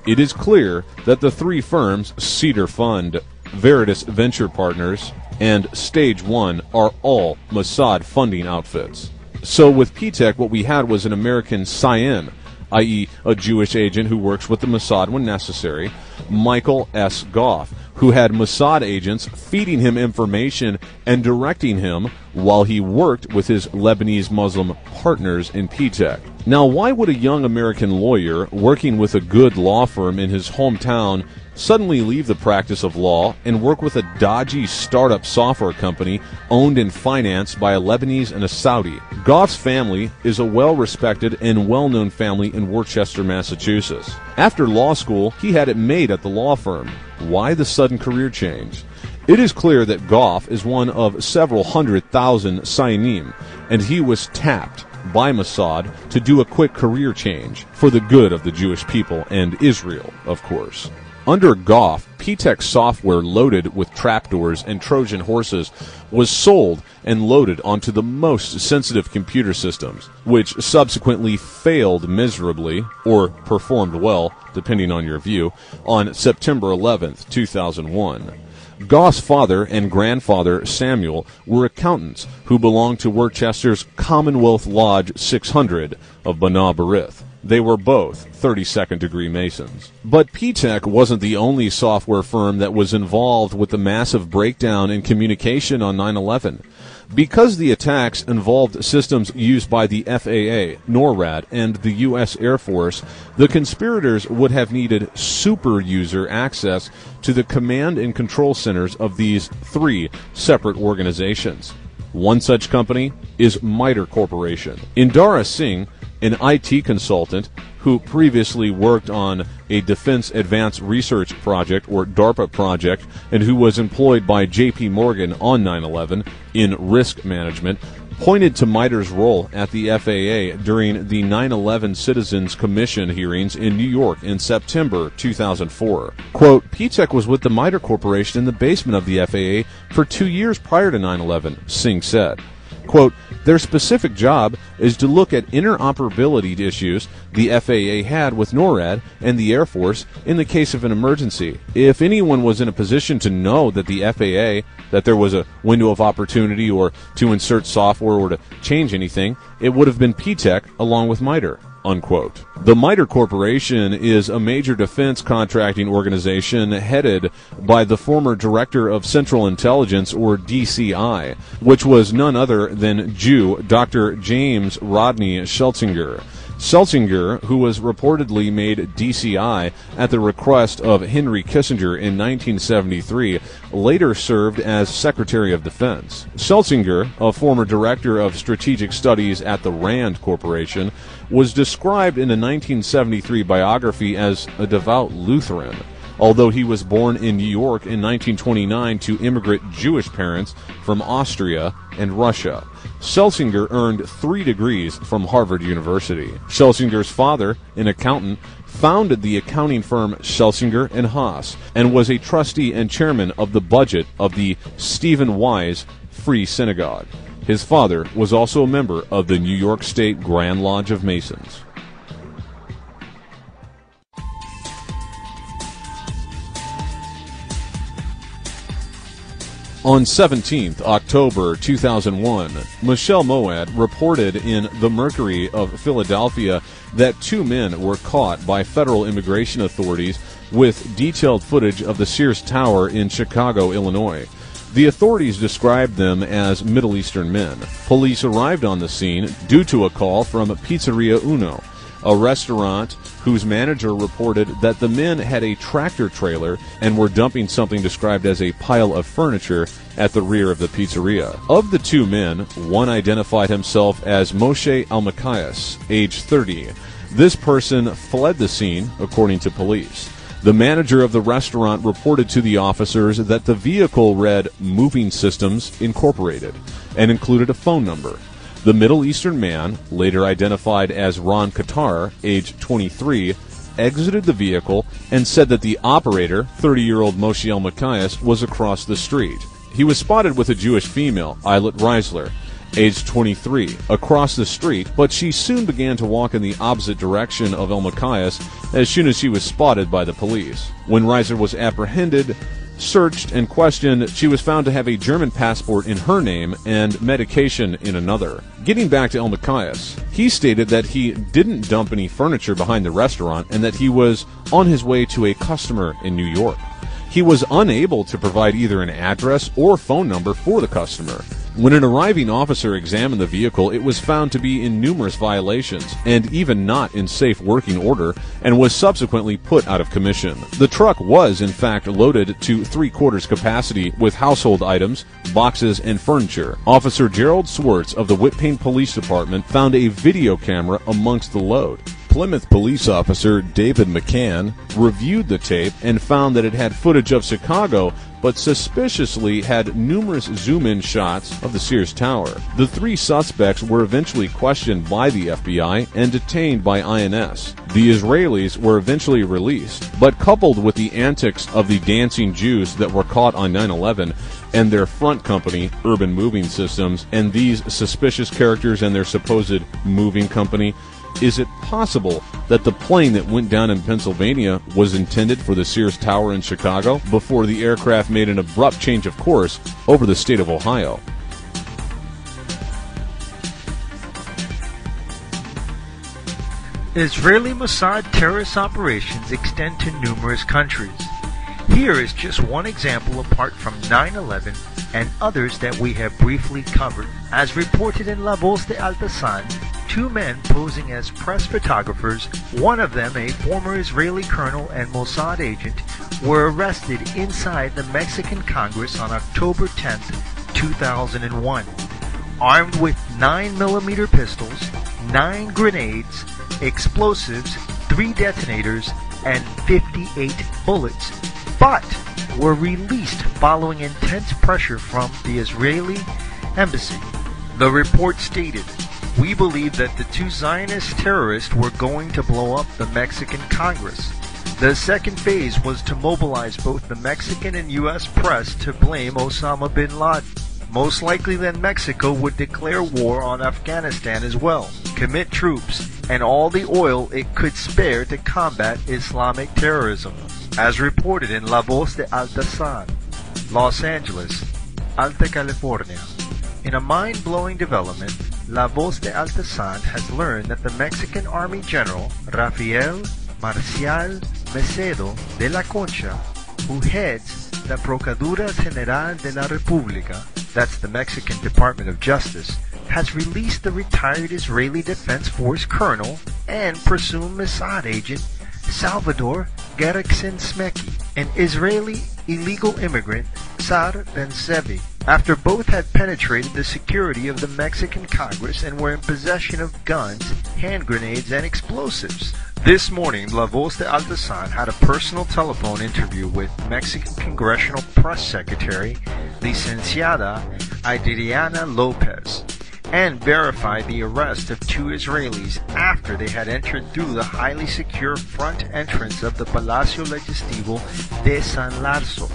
[SPEAKER 9] It is clear that the three firms, Cedar Fund, Veritas Venture Partners, and Stage One, are all Mossad funding outfits. So with P-Tech, what we had was an American Sion, i.e. a Jewish agent who works with the Mossad when necessary, Michael S. Goff, who had Mossad agents feeding him information and directing him while he worked with his Lebanese Muslim partners in P-Tech. Now, why would a young American lawyer working with a good law firm in his hometown suddenly leave the practice of law and work with a dodgy startup software company owned and financed by a Lebanese and a Saudi? Goff's family is a well-respected and well-known family in Worcester, Massachusetts. After law school, he had it made at the law firm. Why the sudden career change? It is clear that Goff is one of several 100,000 Sionim, and he was tapped by Mossad to do a quick career change for the good of the Jewish people and Israel, of course. Under Goff, P-Tech software loaded with trapdoors and Trojan horses was sold and loaded onto the most sensitive computer systems, which subsequently failed miserably, or performed well, depending on your view, on September 11th, 2001. Goff's father and grandfather, Samuel, were accountants who belonged to Worcester's Commonwealth Lodge 600 of B'nai B'rith. They were both 32nd degree Masons. But P-Tech wasn't the only software firm that was involved with the massive breakdown in communication on 9/11. Because the attacks involved systems used by the FAA, NORAD, and the U.S. Air Force, the conspirators would have needed super user access to the command and control centers of these three separate organizations. One such company is MITRE Corporation. Indira Singh, an IT consultant who previously worked on a Defense Advanced Research Project, or DARPA project, and who was employed by J.P. Morgan on 9/11 in risk management, pointed to MITRE's role at the FAA during the 9/11 Citizens Commission hearings in New York in September 2004. Quote, P-Tech was with the MITRE Corporation in the basement of the FAA for 2 years prior to 9/11, Singh said. Quote, their specific job is to look at interoperability issues the FAA had with NORAD and the Air Force in the case of an emergency. If anyone was in a position to know that the FAA, that there was a window of opportunity or to insert software or to change anything, it would have been P-Tech along with MITRE. Unquote. The MITRE Corporation is a major defense contracting organization headed by the former Director of Central Intelligence, or DCI, which was none other than Jew Dr. James Rodney Schlesinger. Schlesinger, who was reportedly made DCI at the request of Henry Kissinger in 1973, later served as Secretary of Defense. Schlesinger, a former Director of Strategic Studies at the RAND Corporation, was described in a 1973 biography as a devout Lutheran, although he was born in New York in 1929 to immigrant Jewish parents from Austria and Russia. Schlesinger earned 3 degrees from Harvard University. Schlesinger's father, an accountant, founded the accounting firm Schlesinger and Haas and was a trustee and chairman of the budget of the Stephen Wise Free Synagogue. His father was also a member of the New York State Grand Lodge of Masons. On 17th October 2001, Michelle Moad reported in the Mercury of Philadelphia that 2 men were caught by federal immigration authorities with detailed footage of the Sears Tower in Chicago, Illinois. The authorities described them as Middle Eastern men. Police arrived on the scene due to a call from Pizzeria Uno, a restaurant whose manager reported that the men had a tractor trailer and were dumping something described as a pile of furniture at the rear of the pizzeria. Of the 2 men, one identified himself as Moshe Almakias, age 30. This person fled the scene, according to police. The manager of the restaurant reported to the officers that the vehicle read Moving Systems Incorporated and included a phone number. The Middle Eastern man, later identified as Ron Qatar, age 23, exited the vehicle and said that the operator, 30-year-old Moshe Almakias, was across the street. He was spotted with a Jewish female, Eilert Reisler, age 23, across the street, but she soon began to walk in the opposite direction of Almakias as soon as she was spotted by the police. When Reisler was apprehended, searched, and questioned, she was found to have a German passport in her name and medication in another. Getting back to Almakias, he stated that he didn't dump any furniture behind the restaurant and that he was on his way to a customer in New York. He was unable to provide either an address or phone number for the customer. When an arriving officer examined the vehicle, it was found to be in numerous violations and even not in safe working order and was subsequently put out of commission. The truck was, in fact, loaded to 3/4 capacity with household items, boxes, and furniture. Officer Gerald Swartz of the Whitpain Police Department found a video camera amongst the load. Plymouth police officer David McCann reviewed the tape and found that it had footage of Chicago, but suspiciously had numerous zoom-in shots of the Sears Tower. The 3 suspects were eventually questioned by the FBI and detained by INS. The Israelis were eventually released, but coupled with the antics of the dancing Jews that were caught on 9/11 and their front company, Urban Moving Systems, and these suspicious characters and their supposed moving company, is it possible that the plane that went down in Pennsylvania was intended for the Sears Tower in Chicago before the aircraft made an abrupt change of course over the state of Ohio?
[SPEAKER 18] Israeli Mossad terrorist operations extend to numerous countries. Here is just one example apart from 9/11 and others that we have briefly covered. As reported in La Voz de Altasan, two men posing as press photographers, one of them a former Israeli colonel and Mossad agent, were arrested inside the Mexican Congress on October 10, 2001, armed with 9mm pistols, 9 grenades, explosives, 3 detonators, and 58 bullets, but were released following intense pressure from the Israeli embassy. The report stated, "We believe that the two Zionist terrorists were going to blow up the Mexican Congress. The second phase was to mobilize both the Mexican and U.S. press to blame Osama bin Laden. Most likely then Mexico would declare war on Afghanistan as well, commit troops, and all the oil it could spare to combat Islamic terrorism." As reported in La Voz de Altasan, Los Angeles, Alta California. In a mind-blowing development, La Voz de Altasan has learned that the Mexican Army General Rafael Marcial Macedo de la Concha, who heads the Procuraduría General de la República, that's the Mexican Department of Justice, has released the retired Israeli Defense Force Colonel and presumed Mossad agent Salvador Gerexin Smeki, and Israeli illegal immigrant Sar Ben-Zevi, after both had penetrated the security of the Mexican Congress and were in possession of guns, hand grenades, and explosives. This morning, La Voz de Altasan had a personal telephone interview with Mexican Congressional Press Secretary Licenciada Adriana Lopez, and verified the arrest of 2 Israelis after they had entered through the highly secure front entrance of the Palacio Legislativo de San Larzo.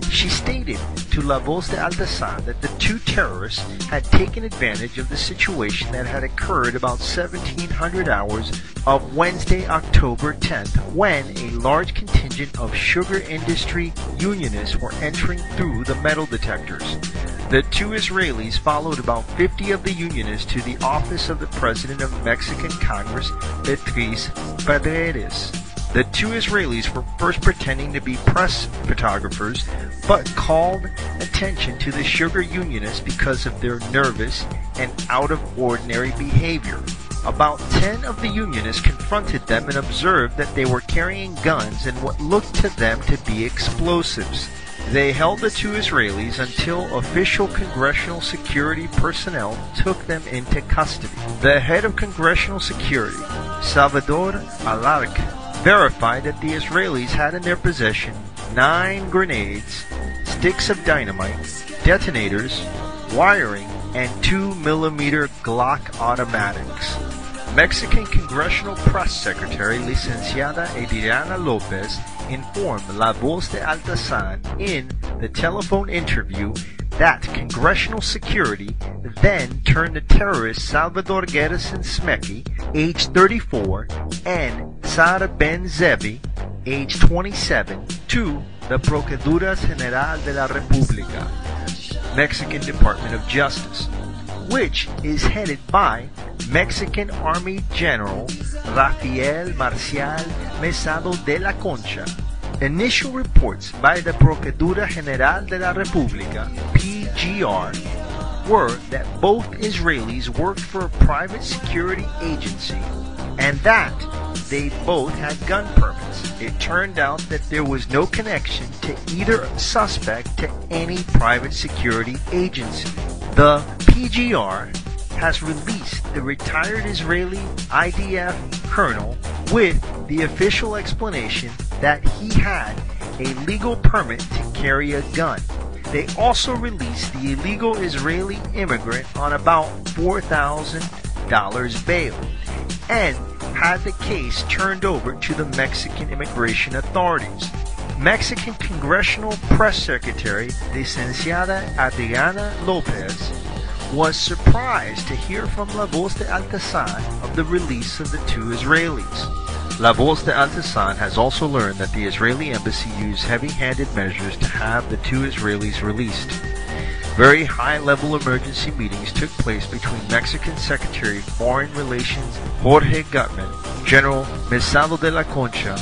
[SPEAKER 18] She stated to La Voz de Altasan that the 2 terrorists had taken advantage of the situation that had occurred about 1700 hours of Wednesday, October 10th, when a large contingent of sugar industry unionists were entering through the metal detectors. The 2 Israelis followed about 50 of the unionists to the office of the President of Mexican Congress, Beatriz Paredes. The 2 Israelis were first pretending to be press photographers, but called attention to the sugar unionists because of their nervous and out-of-ordinary behavior. About 10 of the unionists confronted them and observed that they were carrying guns and what looked to them to be explosives. They held the 2 Israelis until official congressional security personnel took them into custody. The head of congressional security, Salvador Alarc, verified that the Israelis had in their possession 9 grenades, sticks of dynamite, detonators, wiring, and 2mm Glock automatics. Mexican Congressional Press Secretary Licenciada Adriana Lopez informed La Voz de Altasan in the telephone interview that congressional security then turned the terrorists Salvador Gerexin Smeki, age 34, and Sar Ben-Zevi, age 27, to the Procuraduría General de la República, Mexican Department of Justice, which is headed by Mexican Army General Rafael Marcial Macedo de la Concha. Initial reports by the Procuraduría General de la República, PGR, were that both Israelis worked for a private security agency and that they both had gun permits. It turned out that there was no connection to either suspect to any private security agency. The PGR has released the retired Israeli IDF colonel with the official explanation that he had a legal permit to carry a gun. They also released the illegal Israeli immigrant on about $4,000 bail and had the case turned over to the Mexican immigration authorities. Mexican Congressional Press Secretary Licenciada Adriana Lopez was surprised to hear from La Voz de Altasan of the release of the 2 Israelis. La Voz de Altasan has also learned that the Israeli embassy used heavy-handed measures to have the 2 Israelis released. Very high-level emergency meetings took place between Mexican Secretary of Foreign Relations Jorge Gutman, General Mesado de la Concha,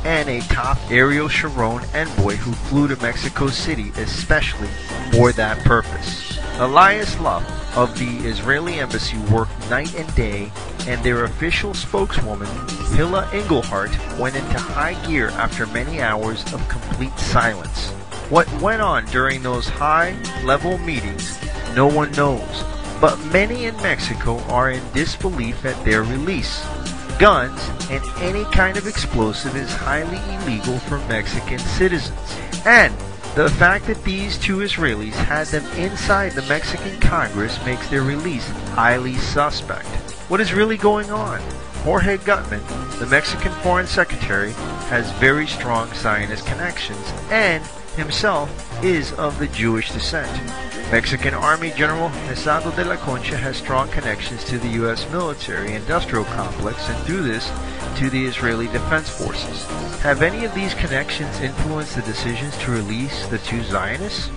[SPEAKER 18] and a top Ariel Sharon envoy who flew to Mexico City especially for that purpose. Elias Luff of the Israeli embassy worked night and day, and their official spokeswoman, Hilla Engelhardt, went into high gear after many hours of complete silence. What went on during those high-level meetings, no one knows, but many in Mexico are in disbelief at their release. Guns and any kind of explosive is highly illegal for Mexican citizens, and the fact that these two Israelis had them inside the Mexican Congress makes their release highly suspect. What is really going on? Jorge Gutman, the Mexican Foreign Secretary, has very strong Zionist connections and himself is of the Jewish descent. Mexican Army General Mesado de la Concha has strong connections to the U.S. military-industrial complex and through this to the Israeli Defense Forces. Have any of these connections influenced the decisions to release the two Zionists?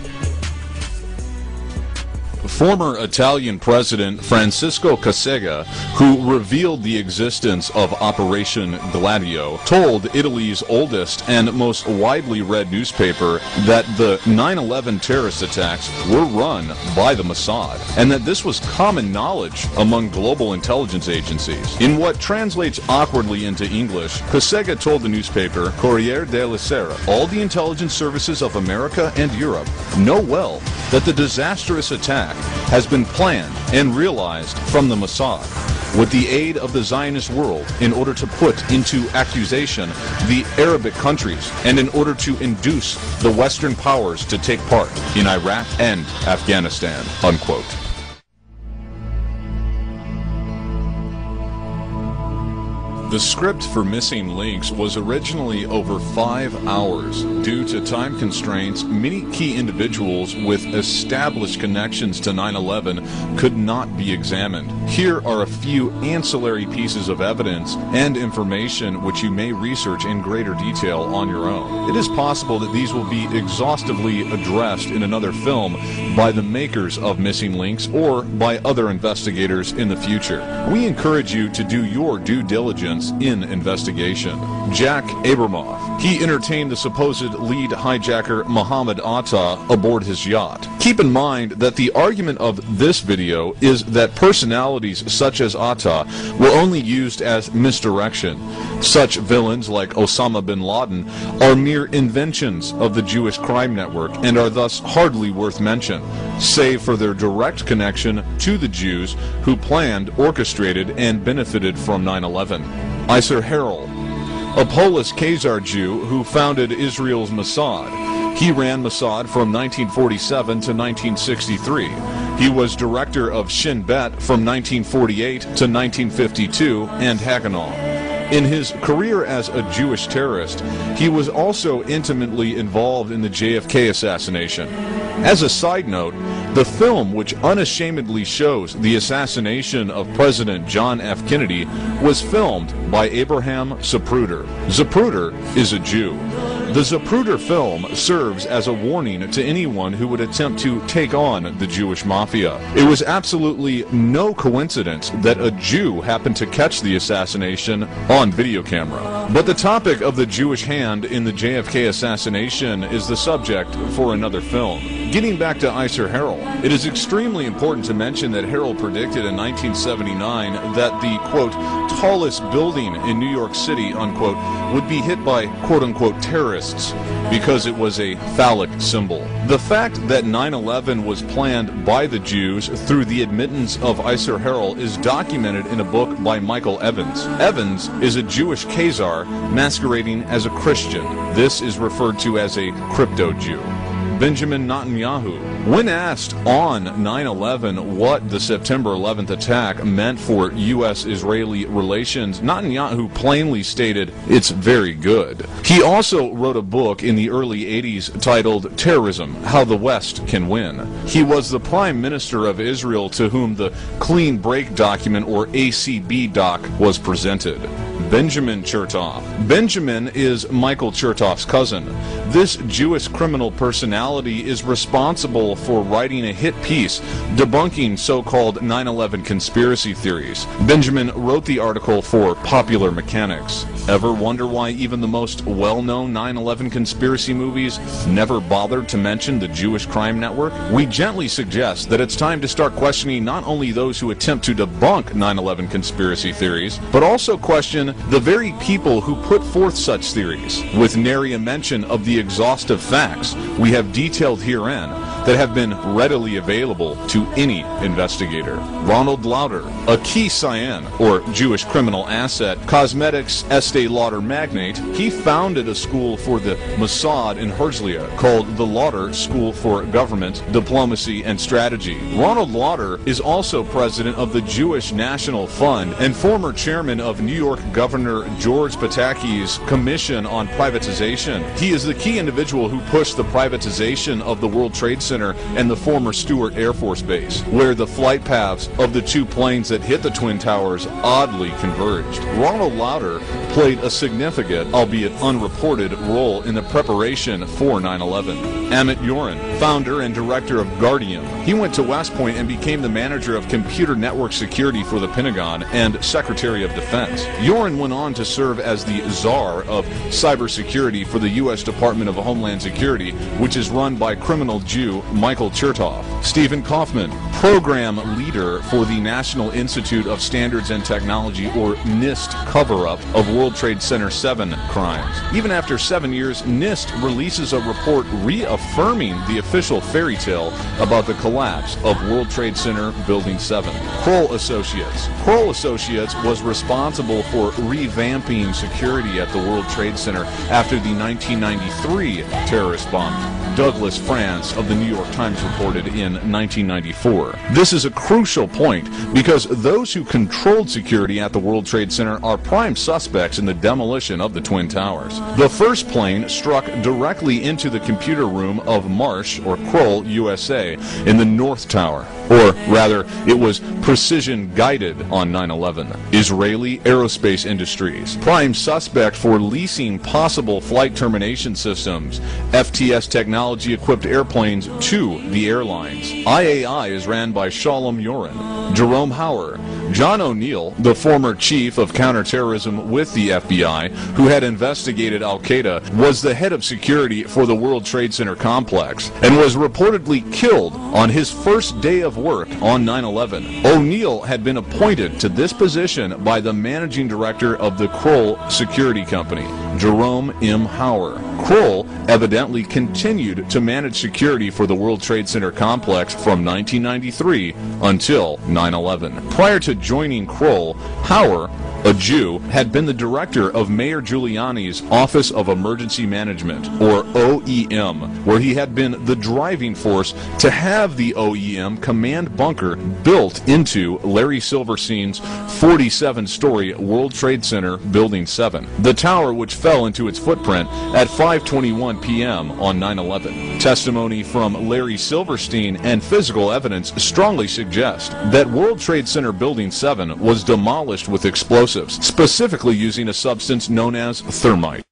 [SPEAKER 9] Former Italian President Francisco Cossega, who revealed the existence of Operation Gladio, told Italy's oldest and most widely read newspaper that the 9/11 terrorist attacks were run by the Mossad, and that this was common knowledge among global intelligence agencies. In what translates awkwardly into English, Cossega told the newspaper Corriere della Sera, all the intelligence services of America and Europe know well that the disastrous attack has been planned and realized from the Mossad with the aid of the Zionist world in order to put into accusation the Arabic countries and in order to induce the Western powers to take part in Iraq and Afghanistan, unquote. The script for Missing Links was originally over 5 hours. Due to time constraints, many key individuals with established connections to 9/11 could not be examined. Here are a few ancillary pieces of evidence and information which you may research in greater detail on your own. It is possible that these will be exhaustively addressed in another film by the makers of Missing Links or by other investigators in the future. We encourage you to do your due diligence in investigation. Jack Abramoff. He entertained the supposed lead hijacker Mohammed Atta aboard his yacht. Keep in mind that the argument of this video is that personalities such as Atta were only used as misdirection. Such villains like Osama bin Laden are mere inventions of the Jewish crime network and are thus hardly worth mention, save for their direct connection to the Jews who planned, orchestrated, and benefited from 9/11. Iser Harel, a Polish Khazar Jew who founded Israel's Mossad. He ran Mossad from 1947 to 1963. He was director of Shin Bet from 1948 to 1952 and Haganah. In his career as a Jewish terrorist, he was also intimately involved in the JFK assassination. As a side note, the film which unashamedly shows the assassination of President John F. Kennedy was filmed by Abraham Zapruder. Zapruder is a Jew. The Zapruder film serves as a warning to anyone who would attempt to take on the Jewish mafia. It was absolutely no coincidence that a Jew happened to catch the assassination on video camera. But the topic of the Jewish hand in the JFK assassination is the subject for another film. Getting back to Iser Harel, it is extremely important to mention that Harel predicted in 1979 that the, quote, tallest building in New York City, unquote, would be hit by, quote unquote, terrorists because it was a phallic symbol. The fact that 9/11 was planned by the Jews through the admittance of Iser Harel is documented in a book by Michael Evans. Evans is a Jewish Khazar masquerading as a Christian. This is referred to as a crypto-Jew. Benjamin Netanyahu. When asked on 9/11 what the September 11th attack meant for U.S.-Israeli relations, Netanyahu plainly stated, "It's very good." He also wrote a book in the early 80s titled Terrorism, How the West Can Win. He was the Prime Minister of Israel to whom the Clean Break document, or ACB doc, was presented. Benjamin Chertoff. Benjamin is Michael Chertoff's cousin. This Jewish criminal personality is responsible for writing a hit piece debunking so-called 9/11 conspiracy theories. Benjamin wrote the article for Popular Mechanics. Ever wonder why even the most well-known 9/11 conspiracy movies never bothered to mention the Jewish crime network? We gently suggest that it's time to start questioning not only those who attempt to debunk 9/11 conspiracy theories, but also question the very people who put forth such theories, with nary a mention of the exhaustive facts we have detailed herein that have been readily available to any investigator. Ronald Lauder, a key Cyan, or Jewish criminal asset, cosmetics Estee Lauder magnate, he founded a school for the Mossad in Herzliya called the Lauder School for Government, Diplomacy, and Strategy. Ronald Lauder is also president of the Jewish National Fund and former chairman of New York Governor George Pataki's Commission on Privatization. He is the key individual who pushed the privatization of the World Trade Center and the former Stewart Air Force Base, where the flight paths of the two planes that hit the Twin Towers oddly converged. Ronald Lauder played a significant, albeit unreported, role in the preparation for 9/11. Amit Yoren, founder and director of Guardium. He went to West Point and became the manager of computer network security for the Pentagon and Secretary of Defense. Yoren went on to serve as the czar of cybersecurity for the U.S. Department of Homeland Security, which is run by criminal Jew Michael Chertoff. Stephen Kaufman, program leader for the National Institute of Standards and Technology, or NIST, cover-up of World Trade Center 7 crimes. Even after 7 years, NIST releases a report reaffirming the official fairy tale about the collapse of World Trade Center Building 7. Kroll Associates. Kroll Associates was responsible for revamping security at the World Trade Center after the 1993 terrorist bombing. Douglas France of the New York Times reported in 1994. This is a crucial point because those who controlled security at the World Trade Center are prime suspects in the demolition of the Twin Towers. The first plane struck directly into the computer room of Marsh, or Kroll, USA, in the North Tower. Or rather, it was precision-guided on 9/11. Israeli Aerospace Industries, prime suspect for leasing possible flight termination systems, FTS technology-equipped airplanes to the airlines. IAI is ran by Shalom Yoren. Jerome Hauer, John O'Neill, the former chief of counterterrorism with the FBI, who had investigated Al-Qaeda, was the head of security for the World Trade Center complex and was reportedly killed on his first day of work on 9/11. O'Neill had been appointed to this position by the managing director of the Kroll Security Company, Jerome M. Hauer. Kroll evidently continued to manage security for the World Trade Center complex from 1993 until 9/11. Prior to joining Kroll, Hauer, a Jew, had been the director of Mayor Giuliani's Office of Emergency Management, or OEM, where he had been the driving force to have the OEM command bunker built into Larry Silverstein's 47-story World Trade Center Building 7, the tower which fell into its footprint at 5:21 p.m. on 9/11. Testimony from Larry Silverstein and physical evidence strongly suggest that World Trade Center Building 7 was demolished with explosives, specifically using a substance known as thermite.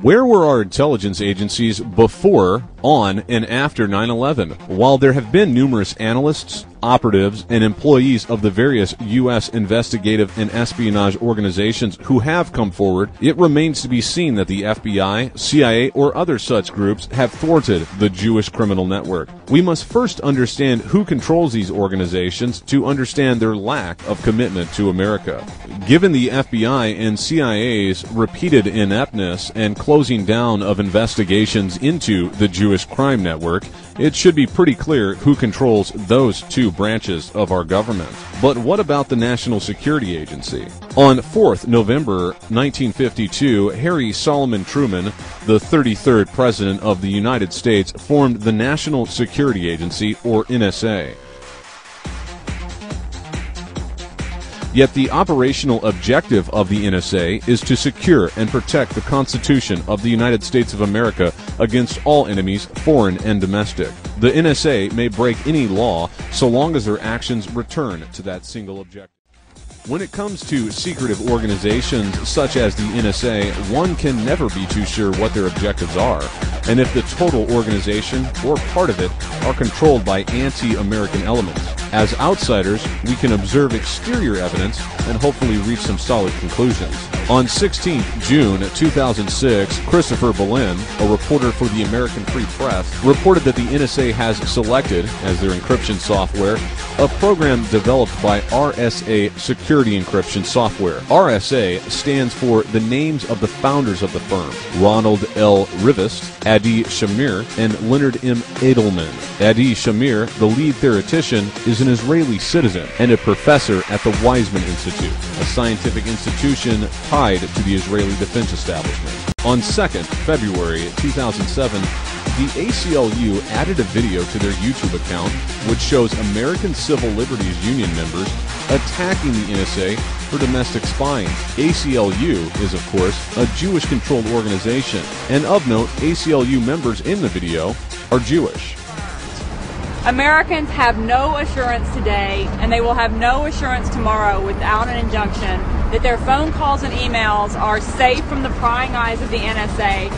[SPEAKER 9] Where were our intelligence agencies before, on, and after 9/11? While there have been numerous analysts, operatives, and employees of the various U.S. investigative and espionage organizations who have come forward, it remains to be seen that the FBI, CIA, or other such groups have thwarted the Jewish criminal network. We must first understand who controls these organizations to understand their lack of commitment to America. Given the FBI and CIA's repeated ineptness and closing down of investigations into the Jewish crime network, it should be pretty clear who controls those two branches of our government. But what about the National Security Agency? On 4th November 1952, Harry Solomon Truman, the 33rd President of the United States, formed the National Security Agency, or NSA. Yet the operational objective of the NSA is to secure and protect the Constitution of the United States of America against all enemies, foreign and domestic. The NSA may break any law so long as their actions return to that single objective. When it comes to secretive organizations such as the NSA, one can never be too sure what their objectives are, and if the total organization or part of it are controlled by anti-American elements. As outsiders, we can observe exterior evidence and hopefully reach some solid conclusions. On 16 June 2006, Christopher Boleyn, a reporter for the American Free Press, reported that the NSA has selected, as their encryption software, a program developed by RSA Security Encryption Software. RSA stands for the names of the founders of the firm: Ronald L. Rivest, Adi Shamir, and Leonard M. Edelman. Adi Shamir, the lead theoretician, is an Israeli citizen and a professor at the Weizmann Institute, a scientific institution tied to the Israeli defense establishment. On 2nd February 2007, the ACLU added a video to their YouTube account which shows American Civil Liberties Union members attacking the NSA for domestic spying. ACLU is, of course, a Jewish-controlled organization, and of note, ACLU members in the video are Jewish.
[SPEAKER 19] Americans have no assurance today, and they will have no assurance tomorrow without an injunction that their phone calls and emails are safe from the prying eyes of the NSA.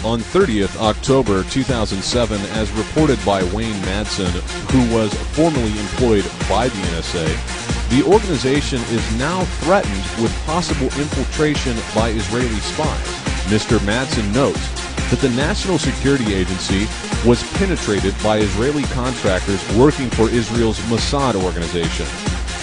[SPEAKER 9] On 30th October 2007, as reported by Wayne Madsen, who was formerly employed by the NSA, the organization is now threatened with possible infiltration by Israeli spies. Mr. Madsen notes that the National Security Agency was penetrated by Israeli contractors working for Israel's Mossad organization.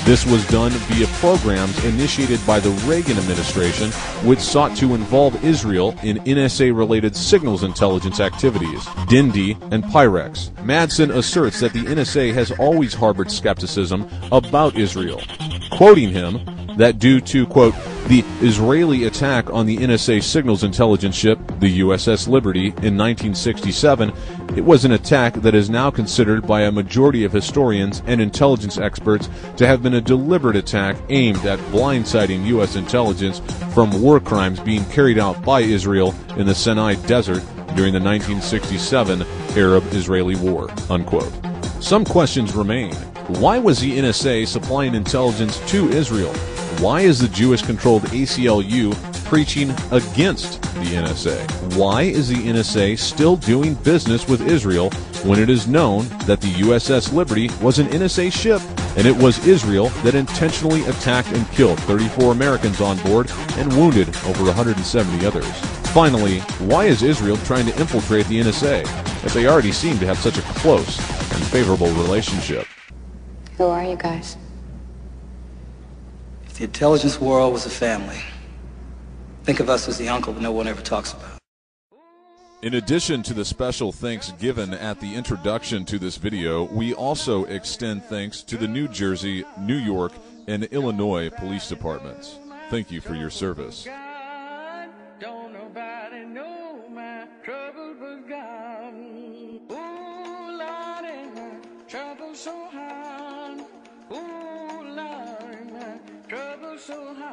[SPEAKER 9] This was done via programs initiated by the Reagan administration, which sought to involve Israel in NSA-related signals intelligence activities, Dindy and Pyrex. Madsen asserts that the NSA has always harbored skepticism about Israel, quoting him that due to, quote, the Israeli attack on the NSA signals intelligence ship, the USS Liberty, in 1967, it was an attack that is now considered by a majority of historians and intelligence experts to have been a deliberate attack aimed at blindsiding U.S. intelligence from war crimes being carried out by Israel in the Sinai Desert during the 1967 Arab-Israeli War, unquote. Some questions remain. Why was the NSA supplying intelligence to Israel? Why is the Jewish-controlled ACLU preaching against the NSA? Why is the NSA still doing business with Israel when it is known that the USS Liberty was an NSA ship and it was Israel that intentionally attacked and killed 34 Americans on board and wounded over 170 others? Finally, why is Israel trying to infiltrate the NSA if they already seem to have such a close and favorable relationship?
[SPEAKER 20] Who are you guys?
[SPEAKER 21] If the intelligence world was a family, think of us as the uncle that no one ever talks about.
[SPEAKER 9] In addition to the special thanks given at the introduction to this video, we also extend thanks to the New Jersey, New York, and Illinois police departments. Thank you for your service.
[SPEAKER 22] Don't nobody know my trouble but God. Ooh, Lord, my trouble so hard. Ooh, Lord, my trouble so hard.